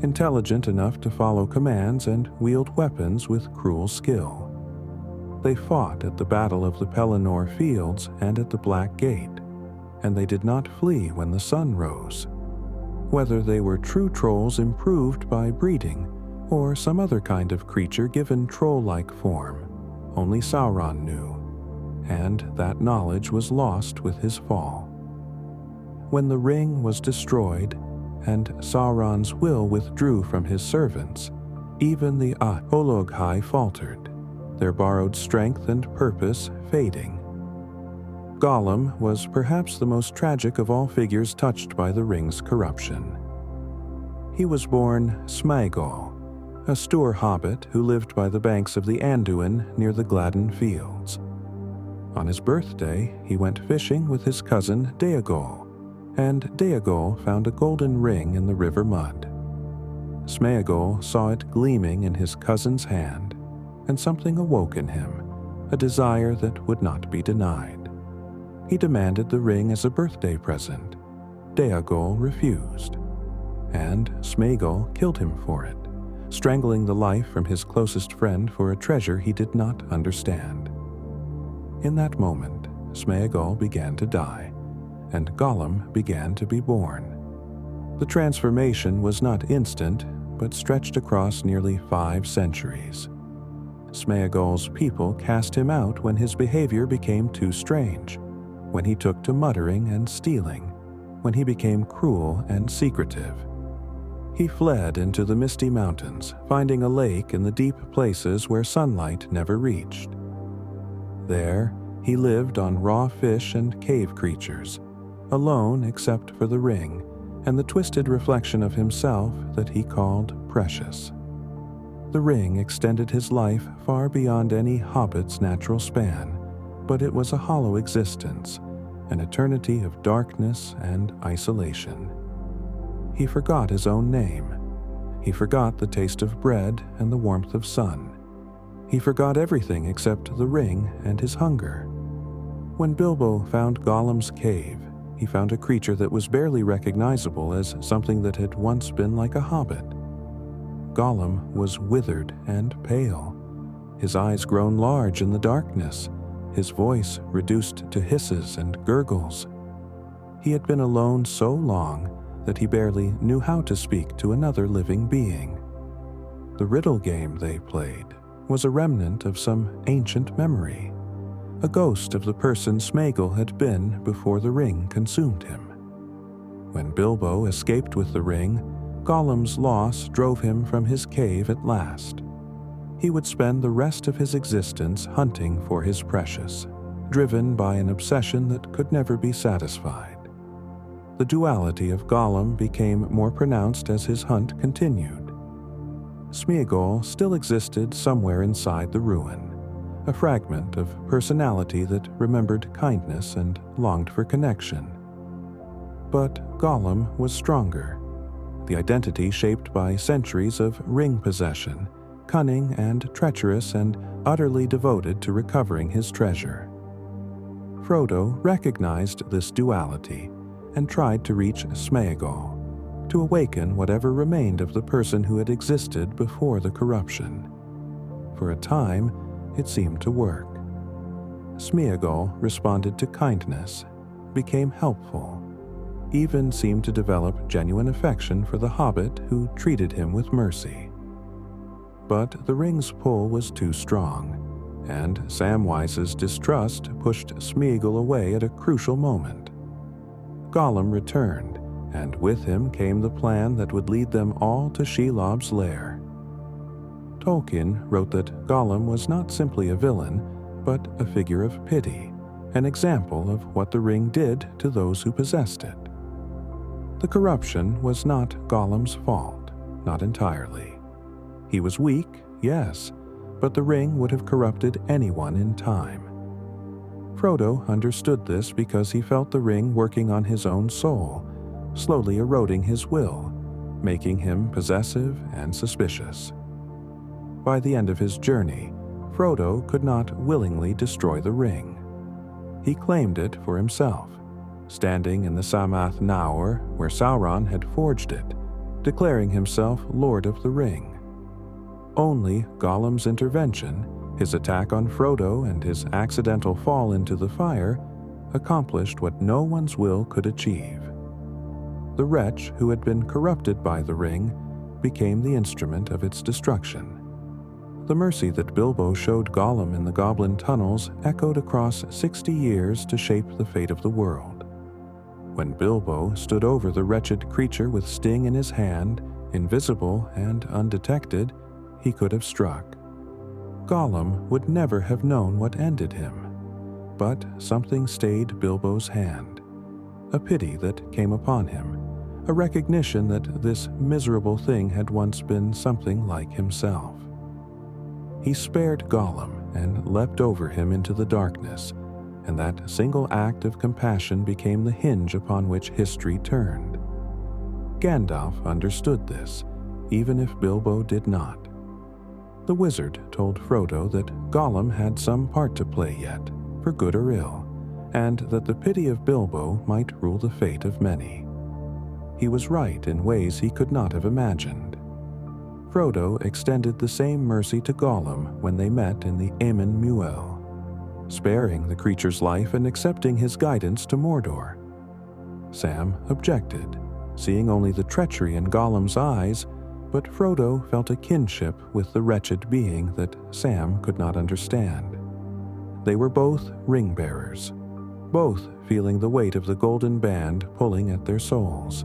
intelligent enough to follow commands and wield weapons with cruel skill. They fought at the Battle of the Pelennor Fields and at the Black Gate, and they did not flee when the sun rose. Whether they were true trolls improved by breeding, or some other kind of creature given troll-like form, only Sauron knew, and that knowledge was lost with his fall. When the ring was destroyed, and Sauron's will withdrew from his servants, even the Olog-hai faltered, their borrowed strength and purpose fading. Gollum was perhaps the most tragic of all figures touched by the ring's corruption. He was born Smaugol, a Stoor hobbit who lived by the banks of the Anduin near the Gladden Fields. On his birthday, he went fishing with his cousin Déagol, and Déagol found a golden ring in the river mud. Smaugol saw it gleaming in his cousin's hand, and something awoke in him, a desire that would not be denied. He demanded the ring as a birthday present. Déagol refused, and Smaugol killed him for it, strangling the life from his closest friend for a treasure he did not understand. In that moment, Smaugol began to die, and Gollum began to be born. The transformation was not instant, but stretched across nearly 5 centuries. Smaugol's people cast him out when his behavior became too strange, when he took to muttering and stealing, when he became cruel and secretive. He fled into the misty mountains, finding a lake in the deep places where sunlight never reached. There, he lived on raw fish and cave creatures, alone except for the ring and the twisted reflection of himself that he called precious. The ring extended his life far beyond any hobbit's natural span, but it was a hollow existence, an eternity of darkness and isolation. He forgot his own name. He forgot the taste of bread and the warmth of sun. He forgot everything except the ring and his hunger. When Bilbo found Gollum's cave, he found a creature that was barely recognizable as something that had once been like a hobbit. Gollum was withered and pale, his eyes grown large in the darkness, his voice reduced to hisses and gurgles. He had been alone so long that he barely knew how to speak to another living being. The riddle game they played was a remnant of some ancient memory, a ghost of the person Smaugol had been before the ring consumed him. When Bilbo escaped with the ring, Gollum's loss drove him from his cave at last. He would spend the rest of his existence hunting for his precious, driven by an obsession that could never be satisfied. The duality of Gollum became more pronounced as his hunt continued. Smaugol still existed somewhere inside the ruin, a fragment of personality that remembered kindness and longed for connection. But Gollum was stronger, the identity shaped by centuries of ring possession, cunning and treacherous and utterly devoted to recovering his treasure. Frodo recognized this duality and tried to reach Smaugol, to awaken whatever remained of the person who had existed before the corruption. For a time, it seemed to work. Smaugol responded to kindness, became helpful, even seemed to develop genuine affection for the hobbit who treated him with mercy. But the ring's pull was too strong, and Samwise's distrust pushed Smaugol away at a crucial moment. Gollum returned, and with him came the plan that would lead them all to Shelob's lair. Tolkien wrote that Gollum was not simply a villain, but a figure of pity, an example of what the ring did to those who possessed it. The corruption was not Gollum's fault, not entirely. He was weak, yes, but the ring would have corrupted anyone in time. Frodo understood this because he felt the ring working on his own soul, slowly eroding his will, making him possessive and suspicious. By the end of his journey, Frodo could not willingly destroy the ring. He claimed it for himself, standing in the Samath Naur where Sauron had forged it, declaring himself Lord of the Ring. Only Gollum's intervention, His attack on Frodo and his accidental fall into the fire accomplished what no one's will could achieve. The wretch who had been corrupted by the ring became the instrument of its destruction. The mercy that Bilbo showed Gollum in the goblin tunnels echoed across 60 years to shape the fate of the world. When Bilbo stood over the wretched creature with Sting in his hand, invisible and undetected, he could have struck. Gollum would never have known what ended him, but something stayed Bilbo's hand. A pity that came upon him, a recognition that this miserable thing had once been something like himself. He spared Gollum and leapt over him into the darkness, and that single act of compassion became the hinge upon which history turned. Gandalf understood this, even if Bilbo did not. The wizard told Frodo that Gollum had some part to play yet, for good or ill, and that the pity of Bilbo might rule the fate of many. He was right in ways he could not have imagined. Frodo extended the same mercy to Gollum when they met in the Aemon Muel, sparing the creature's life and accepting his guidance to Mordor. Sam objected, seeing only the treachery in Gollum's eyes, but Frodo felt a kinship with the wretched being that Sam could not understand. They were both ring-bearers, both feeling the weight of the golden band pulling at their souls.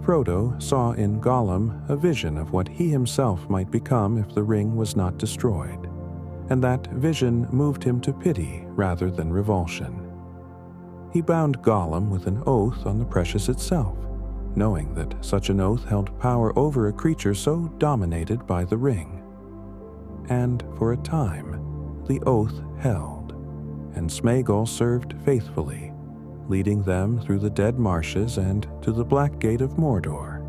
Frodo saw in Gollum a vision of what he himself might become if the ring was not destroyed, and that vision moved him to pity rather than revulsion. He bound Gollum with an oath on the precious itself, knowing that such an oath held power over a creature so dominated by the ring. And for a time, the oath held, and Sméagol served faithfully, leading them through the Dead Marshes and to the Black Gate of Mordor.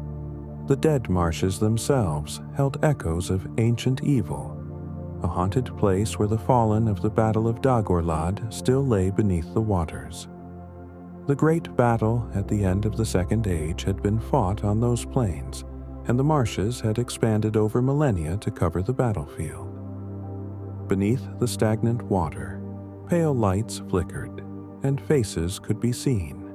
The Dead Marshes themselves held echoes of ancient evil, a haunted place where the fallen of the Battle of Dagorlad still lay beneath the waters. The great battle at the end of the Second Age had been fought on those plains, and the marshes had expanded over millennia to cover the battlefield. Beneath the stagnant water, pale lights flickered, and faces could be seen,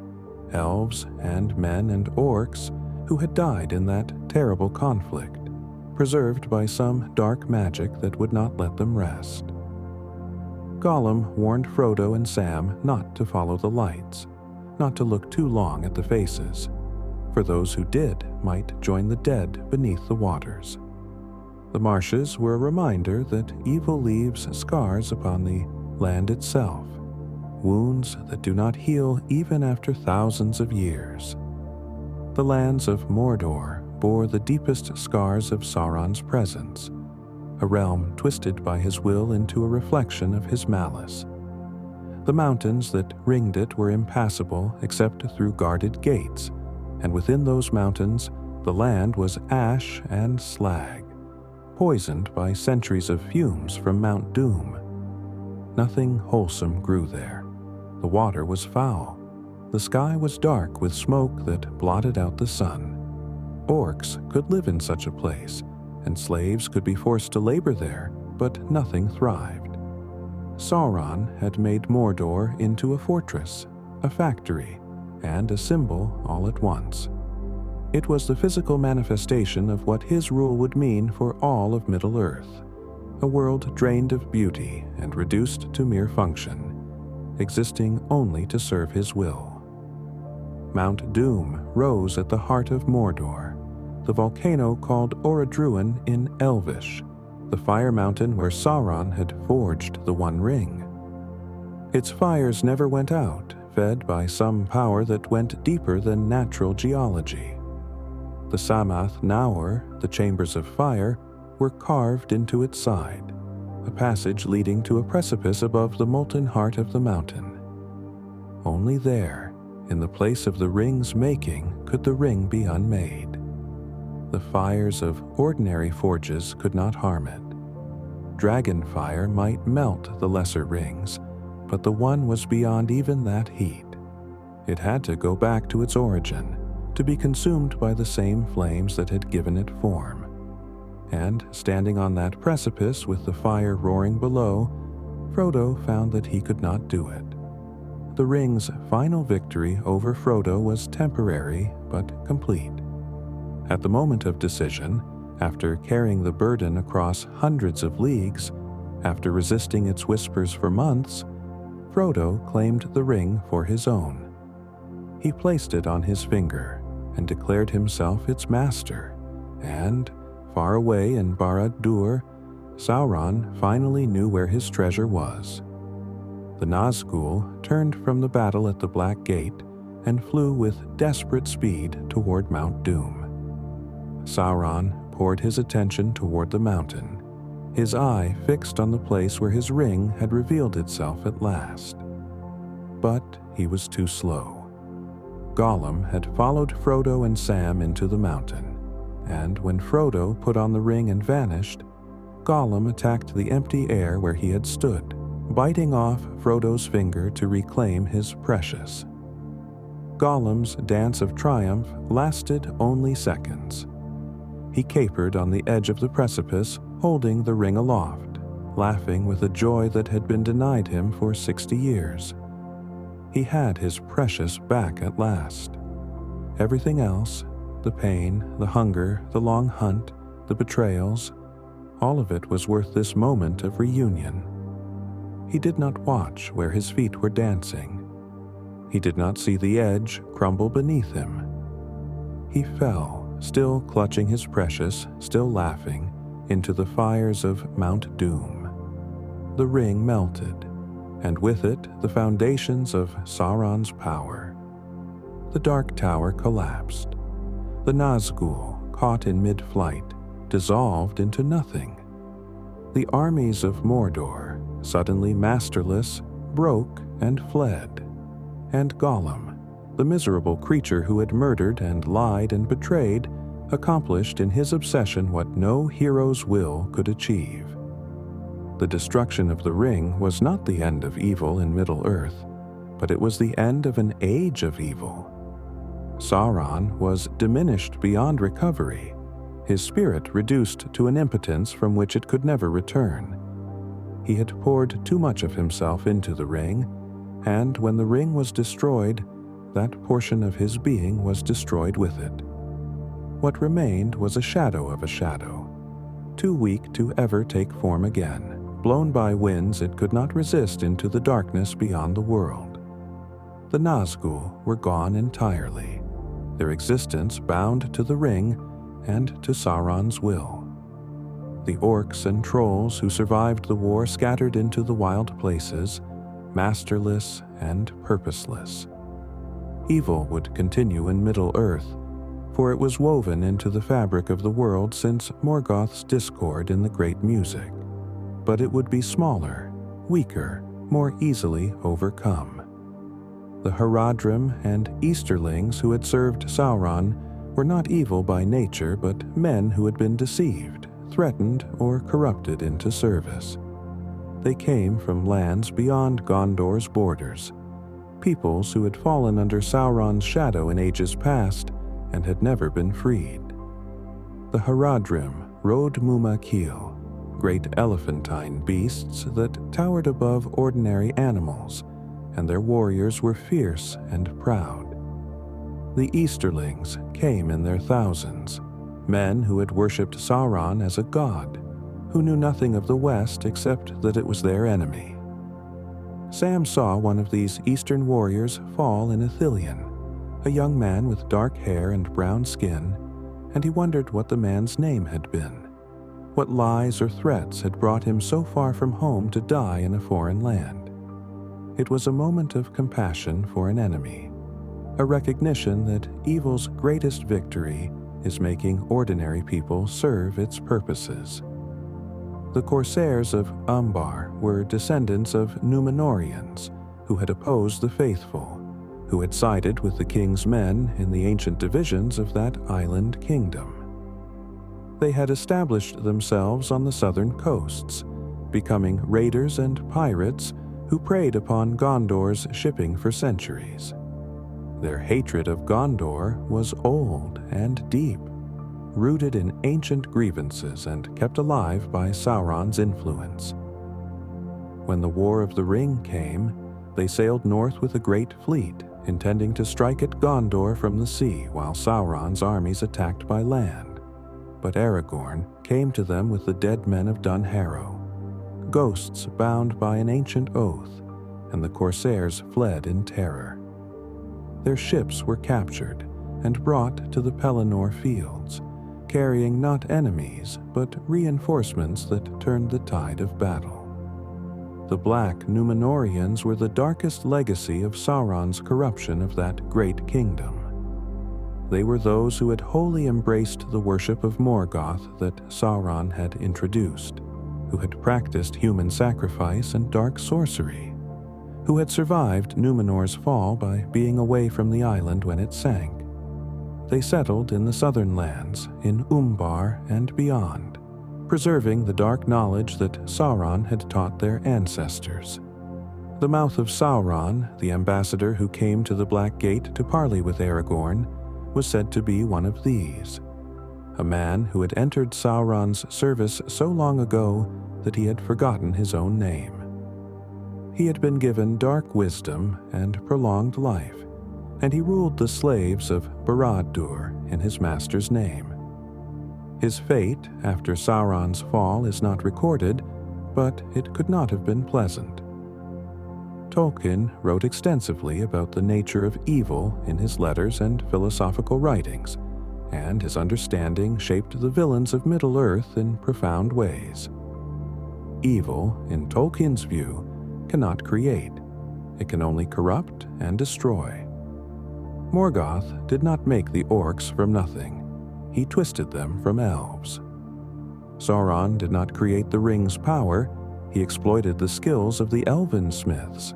elves and men and orcs who had died in that terrible conflict, preserved by some dark magic that would not let them rest. Gollum warned Frodo and Sam not to follow the lights, not to look too long at the faces, for those who did might join the dead beneath the waters. The marshes were a reminder that evil leaves scars upon the land itself, wounds that do not heal even after thousands of years. The lands of Mordor bore the deepest scars of Sauron's presence, a realm twisted by his will into a reflection of his malice. The mountains that ringed it were impassable except through guarded gates, and within those mountains the land was ash and slag, poisoned by centuries of fumes from Mount Doom. Nothing wholesome grew there. The water was foul. The sky was dark with smoke that blotted out the sun. Orcs could live in such a place, and slaves could be forced to labor there, but nothing thrived. Sauron had made Mordor into a fortress, a factory, and a symbol all at once. It was the physical manifestation of what his rule would mean for all of Middle-earth, a world drained of beauty and reduced to mere function, existing only to serve his will. Mount Doom rose at the heart of Mordor, the volcano called Orodruin in Elvish, the fire mountain where Sauron had forged the One Ring. Its fires never went out, fed by some power that went deeper than natural geology. The Samath Naur, the Chambers of Fire, were carved into its side, a passage leading to a precipice above the molten heart of the mountain. Only there, in the place of the ring's making, could the ring be unmade. The fires of ordinary forges could not harm it. Dragon fire might melt the lesser rings, but the one was beyond even that heat. It had to go back to its origin, to be consumed by the same flames that had given it form. and standing on that precipice with the fire roaring below, Frodo found that he could not do it. The ring's final victory over Frodo was temporary but complete. At the moment of decision, after carrying the burden across hundreds of leagues, after resisting its whispers for months, Frodo claimed the ring for his own. He placed it on his finger and declared himself its master, and, far away in Barad-dûr, Sauron finally knew where his treasure was. The Nazgul turned from the battle at the Black Gate and flew with desperate speed toward Mount Doom. Sauron poured his attention toward the mountain, his eye fixed on the place where his ring had revealed itself at last. But he was too slow. Gollum had followed Frodo and Sam into the mountain, and when Frodo put on the ring and vanished, Gollum attacked the empty air where he had stood, biting off Frodo's finger to reclaim his precious. Gollum's dance of triumph lasted only seconds. He capered on the edge of the precipice, holding the ring aloft, laughing with a joy that had been denied him for 60 years. He had his precious back at last. Everything else, the pain, the hunger, the long hunt, the betrayals, all of it was worth this moment of reunion. He did not watch where his feet were dancing. He did not see the edge crumble beneath him. He fell, still clutching his precious, still laughing, into the fires of Mount Doom. The ring melted, and with it the foundations of Sauron's power. The Dark Tower collapsed. The Nazgul, caught in mid-flight, dissolved into nothing. The armies of Mordor, suddenly masterless, broke and fled. And Gollum, the miserable creature who had murdered and lied and betrayed, accomplished in his obsession what no hero's will could achieve. The destruction of the ring was not the end of evil in Middle-earth, but it was the end of an age of evil. Sauron was diminished beyond recovery, his spirit reduced to an impotence from which it could never return. He had poured too much of himself into the ring, and when the ring was destroyed, that portion of his being was destroyed with it. What remained was a shadow of a shadow, too weak to ever take form again, blown by winds it could not resist into the darkness beyond the world. The Nazgul were gone entirely, their existence bound to the ring and to Sauron's will. The orcs and trolls who survived the war scattered into the wild places, masterless and purposeless. Evil would continue in Middle-earth, for it was woven into the fabric of the world since Morgoth's discord in the great music. But it would be smaller, weaker, more easily overcome. The Haradrim and Easterlings who had served Sauron were not evil by nature, but men who had been deceived, threatened, or corrupted into service. They came from lands beyond Gondor's borders, peoples who had fallen under Sauron's shadow in ages past and had never been freed. The Haradrim rode Mumakil, great elephantine beasts that towered above ordinary animals, and their warriors were fierce and proud. The Easterlings came in their thousands, men who had worshipped Sauron as a god, who knew nothing of the West except that it was their enemy. Sam saw one of these Eastern warriors fall in Ithilien, a young man with dark hair and brown skin, and he wondered what the man's name had been, what lies or threats had brought him so far from home to die in a foreign land. It was a moment of compassion for an enemy, a recognition that evil's greatest victory is making ordinary people serve its purposes. The Corsairs of Umbar were descendants of Númenóreans who had opposed the faithful, who had sided with the king's men in the ancient divisions of that island kingdom. They had established themselves on the southern coasts, becoming raiders and pirates who preyed upon Gondor's shipping for centuries. Their hatred of Gondor was old and deep. rooted in ancient grievances and kept alive by Sauron's influence. When the War of the Ring came, they sailed north with a great fleet, intending to strike at Gondor from the sea while Sauron's armies attacked by land. But Aragorn came to them with the dead men of Dunharrow, ghosts bound by an ancient oath, and the corsairs fled in terror. Their ships were captured and brought to the Pelennor fields, carrying not enemies but reinforcements that turned the tide of battle. The Black Númenóreans were the darkest legacy of Sauron's corruption of that great kingdom. They were those who had wholly embraced the worship of Morgoth that Sauron had introduced, who had practiced human sacrifice and dark sorcery, who had survived Númenor's fall by being away from the island when it sank. They settled in the southern lands, in Umbar and beyond, preserving the dark knowledge that Sauron had taught their ancestors. The mouth of Sauron, the ambassador who came to the Black Gate to parley with Aragorn, was said to be one of these, a man who had entered Sauron's service so long ago that he had forgotten his own name. He had been given dark wisdom and prolonged life, and he ruled the slaves of Barad-dûr in his master's name. His fate after Sauron's fall is not recorded, but it could not have been pleasant. Tolkien wrote extensively about the nature of evil in his letters and philosophical writings, and his understanding shaped the villains of Middle-earth in profound ways. Evil, in Tolkien's view, cannot create. It can only corrupt and destroy. Morgoth did not make the orcs from nothing. He twisted them from elves. Sauron did not create the ring's power. He exploited the skills of the elven smiths.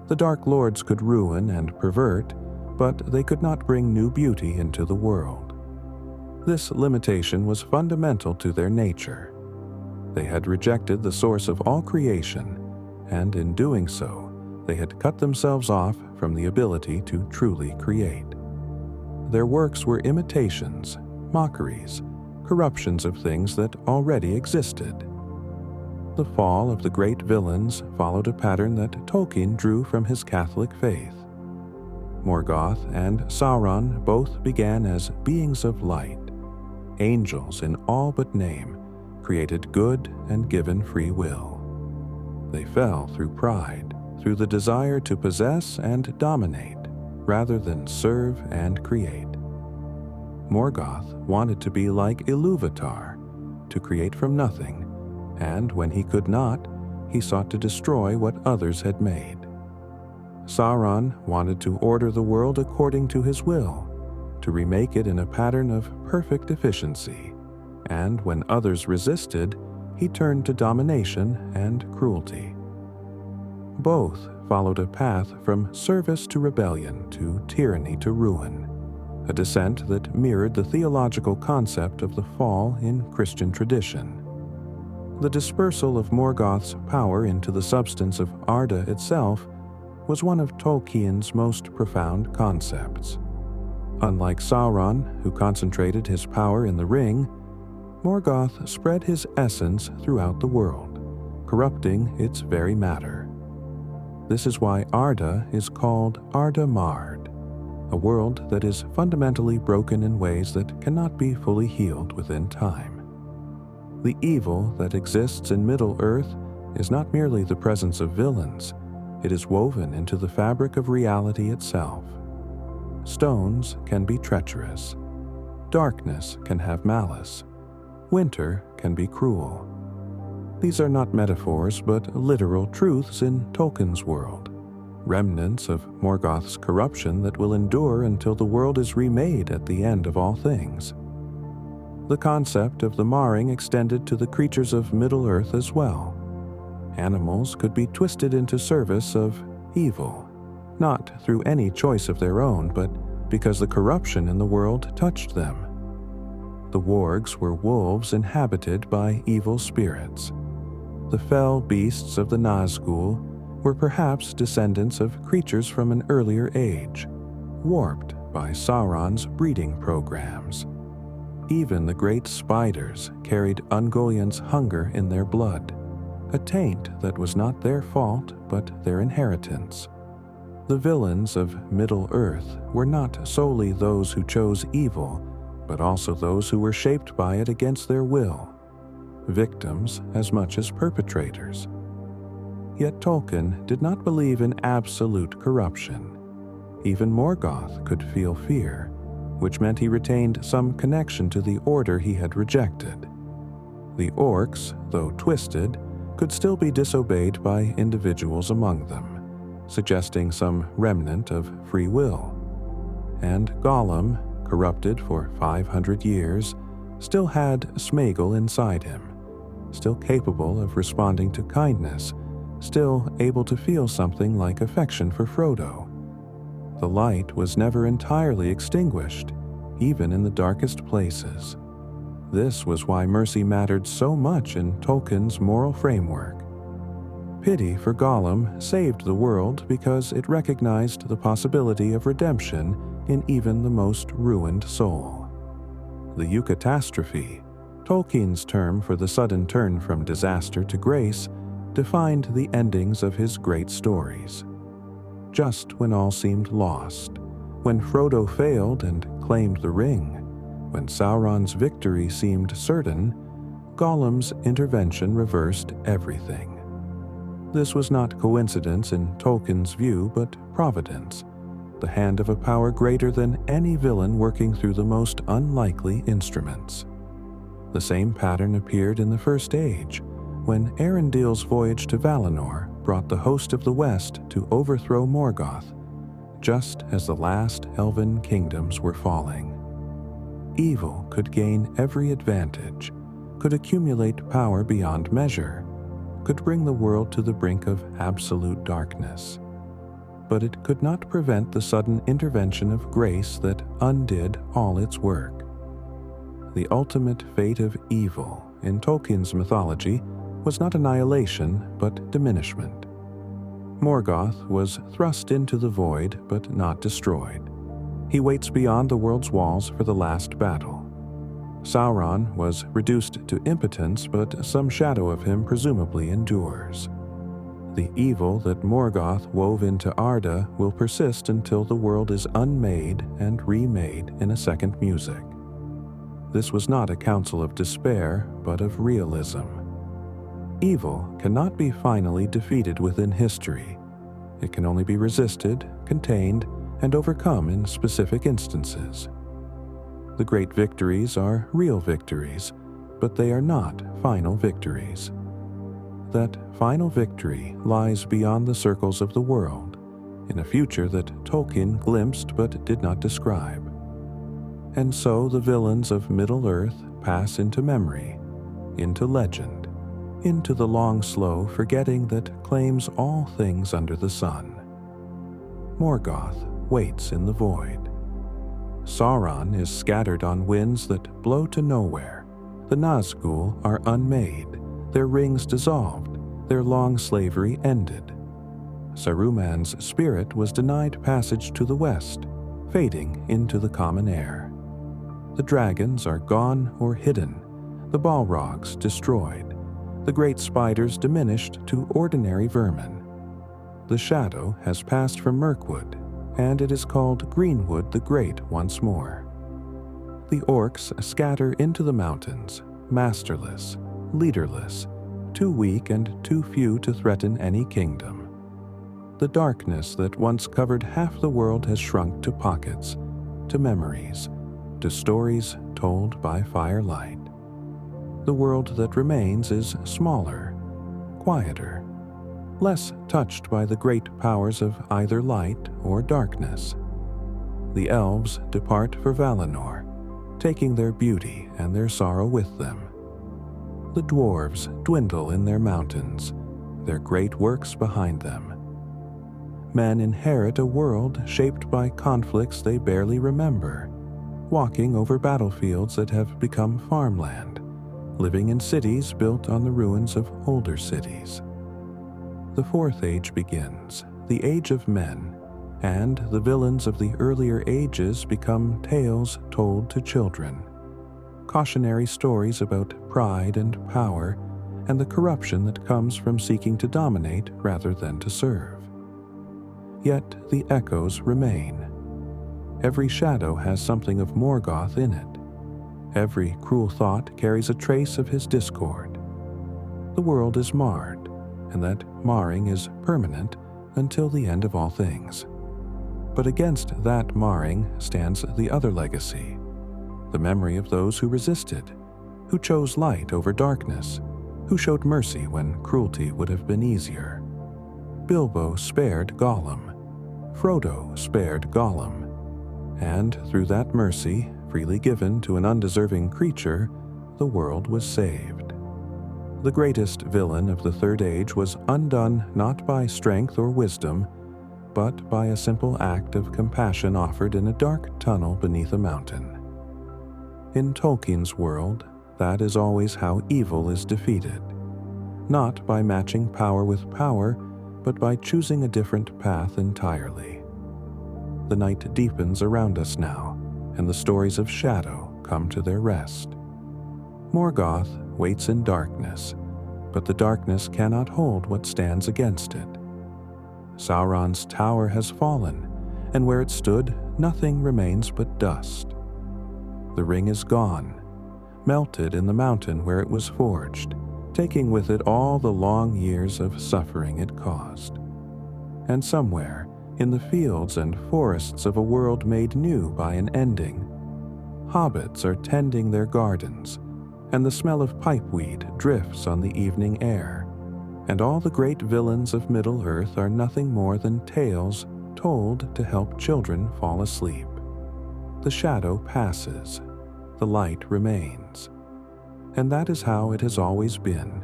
The Dark Lords could ruin and pervert, but they could not bring new beauty into the world. This limitation was fundamental to their nature. They had rejected the source of all creation, and in doing so, they had cut themselves off from the ability to truly create. Their works were imitations, mockeries, corruptions of things that already existed. The fall of the great villains followed a pattern that Tolkien drew from his Catholic faith. Morgoth and Sauron both began as beings of light, angels in all but name, created good and given free will. They fell through pride, through the desire to possess and dominate, rather than serve and create. Morgoth wanted to be like Ilúvatar, to create from nothing, and when he could not, he sought to destroy what others had made. Sauron wanted to order the world according to his will, to remake it in a pattern of perfect efficiency, and when others resisted, he turned to domination and cruelty. Both followed a path from service to rebellion to tyranny to ruin, a descent that mirrored the theological concept of the fall in Christian tradition. The dispersal of Morgoth's power into the substance of Arda itself was one of Tolkien's most profound concepts. Unlike Sauron, who concentrated his power in the ring, Morgoth spread his essence throughout the world, corrupting its very matter. This is why Arda is called Arda Mard, a world that is fundamentally broken in ways that cannot be fully healed within time. The evil that exists in Middle-earth is not merely the presence of villains, it is woven into the fabric of reality itself. Stones can be treacherous. Darkness can have malice. Winter can be cruel. These are not metaphors but literal truths in Tolkien's world, remnants of Morgoth's corruption that will endure until the world is remade at the end of all things. The concept of the marring extended to the creatures of Middle-earth as well. Animals could be twisted into service of evil, not through any choice of their own, but because the corruption in the world touched them. The wargs were wolves inhabited by evil spirits. The fell beasts of the Nazgûl were perhaps descendants of creatures from an earlier age, warped by Sauron's breeding programs. Even the great spiders carried Ungoliant's hunger in their blood, a taint that was not their fault but their inheritance. The villains of Middle-earth were not solely those who chose evil, but also those who were shaped by it against their will, victims as much as perpetrators. Yet Tolkien did not believe in absolute corruption. Even Morgoth could feel fear, which meant he retained some connection to the order he had rejected. The orcs, though twisted, could still be disobeyed by individuals among them, suggesting some remnant of free will. And Gollum, corrupted for 500 years, still had Sméagol inside him, still capable of responding to kindness, still able to feel something like affection for Frodo. The light was never entirely extinguished, even in the darkest places. This was why mercy mattered so much in Tolkien's moral framework. Pity for Gollum saved the world because it recognized the possibility of redemption in even the most ruined soul. The eucatastrophe, Tolkien's term for the sudden turn from disaster to grace, defined the endings of his great stories. Just when all seemed lost, when Frodo failed and claimed the ring, when Sauron's victory seemed certain, Gollum's intervention reversed everything. This was not coincidence in Tolkien's view, but providence, the hand of a power greater than any villain working through the most unlikely instruments. The same pattern appeared in the First Age, when Arundel's voyage to Valinor brought the host of the West to overthrow Morgoth, just as the last elven kingdoms were falling. Evil could gain every advantage, could accumulate power beyond measure, could bring the world to the brink of absolute darkness. But it could not prevent the sudden intervention of grace that undid all its work. The ultimate fate of evil in Tolkien's mythology was not annihilation, but diminishment. Morgoth was thrust into the void, but not destroyed. He waits beyond the world's walls for the last battle. Sauron was reduced to impotence, but some shadow of him presumably endures. The evil that Morgoth wove into Arda will persist until the world is unmade and remade in a second music. This was not a counsel of despair, but of realism. Evil cannot be finally defeated within history. It can only be resisted, contained, and overcome in specific instances. The great victories are real victories, but they are not final victories. That final victory lies beyond the circles of the world, in a future that Tolkien glimpsed but did not describe. And so the villains of Middle-earth pass into memory, into legend, into the long slow forgetting that claims all things under the sun. Morgoth waits in the void. Sauron is scattered on winds that blow to nowhere. The Nazgul are unmade, their rings dissolved, their long slavery ended. Saruman's spirit was denied passage to the west, fading into the common air. The dragons are gone or hidden, the Balrogs destroyed, the great spiders diminished to ordinary vermin. The shadow has passed from Mirkwood, and it is called Greenwood the Great once more. The orcs scatter into the mountains, masterless, leaderless, too weak and too few to threaten any kingdom. The darkness that once covered half the world has shrunk to pockets, to memories, to stories told by firelight. The world that remains is smaller, quieter, less touched by the great powers of either light or darkness. The elves depart for Valinor, taking their beauty and their sorrow with them. The dwarves dwindle in their mountains, their great works behind them. Men inherit a world shaped by conflicts they barely remember, walking over battlefields that have become farmland, living in cities built on the ruins of older cities. The Fourth Age begins, the Age of Men, and the villains of the earlier ages become tales told to children. cautionary stories about pride and power and the corruption that comes from seeking to dominate rather than to serve. Yet the echoes remain. Every shadow has something of Morgoth in it. Every cruel thought carries a trace of his discord. The world is marred, and that marring is permanent until the end of all things. But against that marring stands the other legacy, the memory of those who resisted, who chose light over darkness, who showed mercy when cruelty would have been easier. Bilbo spared Gollum. Frodo spared Gollum. And through that mercy, freely given to an undeserving creature, the world was saved. The greatest villain of the Third Age was undone not by strength or wisdom, but by a simple act of compassion offered in a dark tunnel beneath a mountain. In Tolkien's world, that is always how evil is defeated, not by matching power with power, but by choosing a different path entirely. The night deepens around us now, and the stories of shadow come to their rest. Morgoth waits in darkness, but the darkness cannot hold what stands against it. Sauron's tower has fallen, and where it stood, nothing remains but dust. The ring is gone, melted in the mountain where it was forged, taking with it all the long years of suffering it caused. And somewhere, in the fields and forests of a world made new by an ending, hobbits are tending their gardens, and the smell of pipeweed drifts on the evening air, and all the great villains of Middle-earth are nothing more than tales told to help children fall asleep. The shadow passes, the light remains, and that is how it has always been,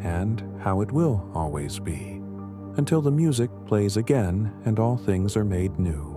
and how it will always be, until the music plays again and all things are made new.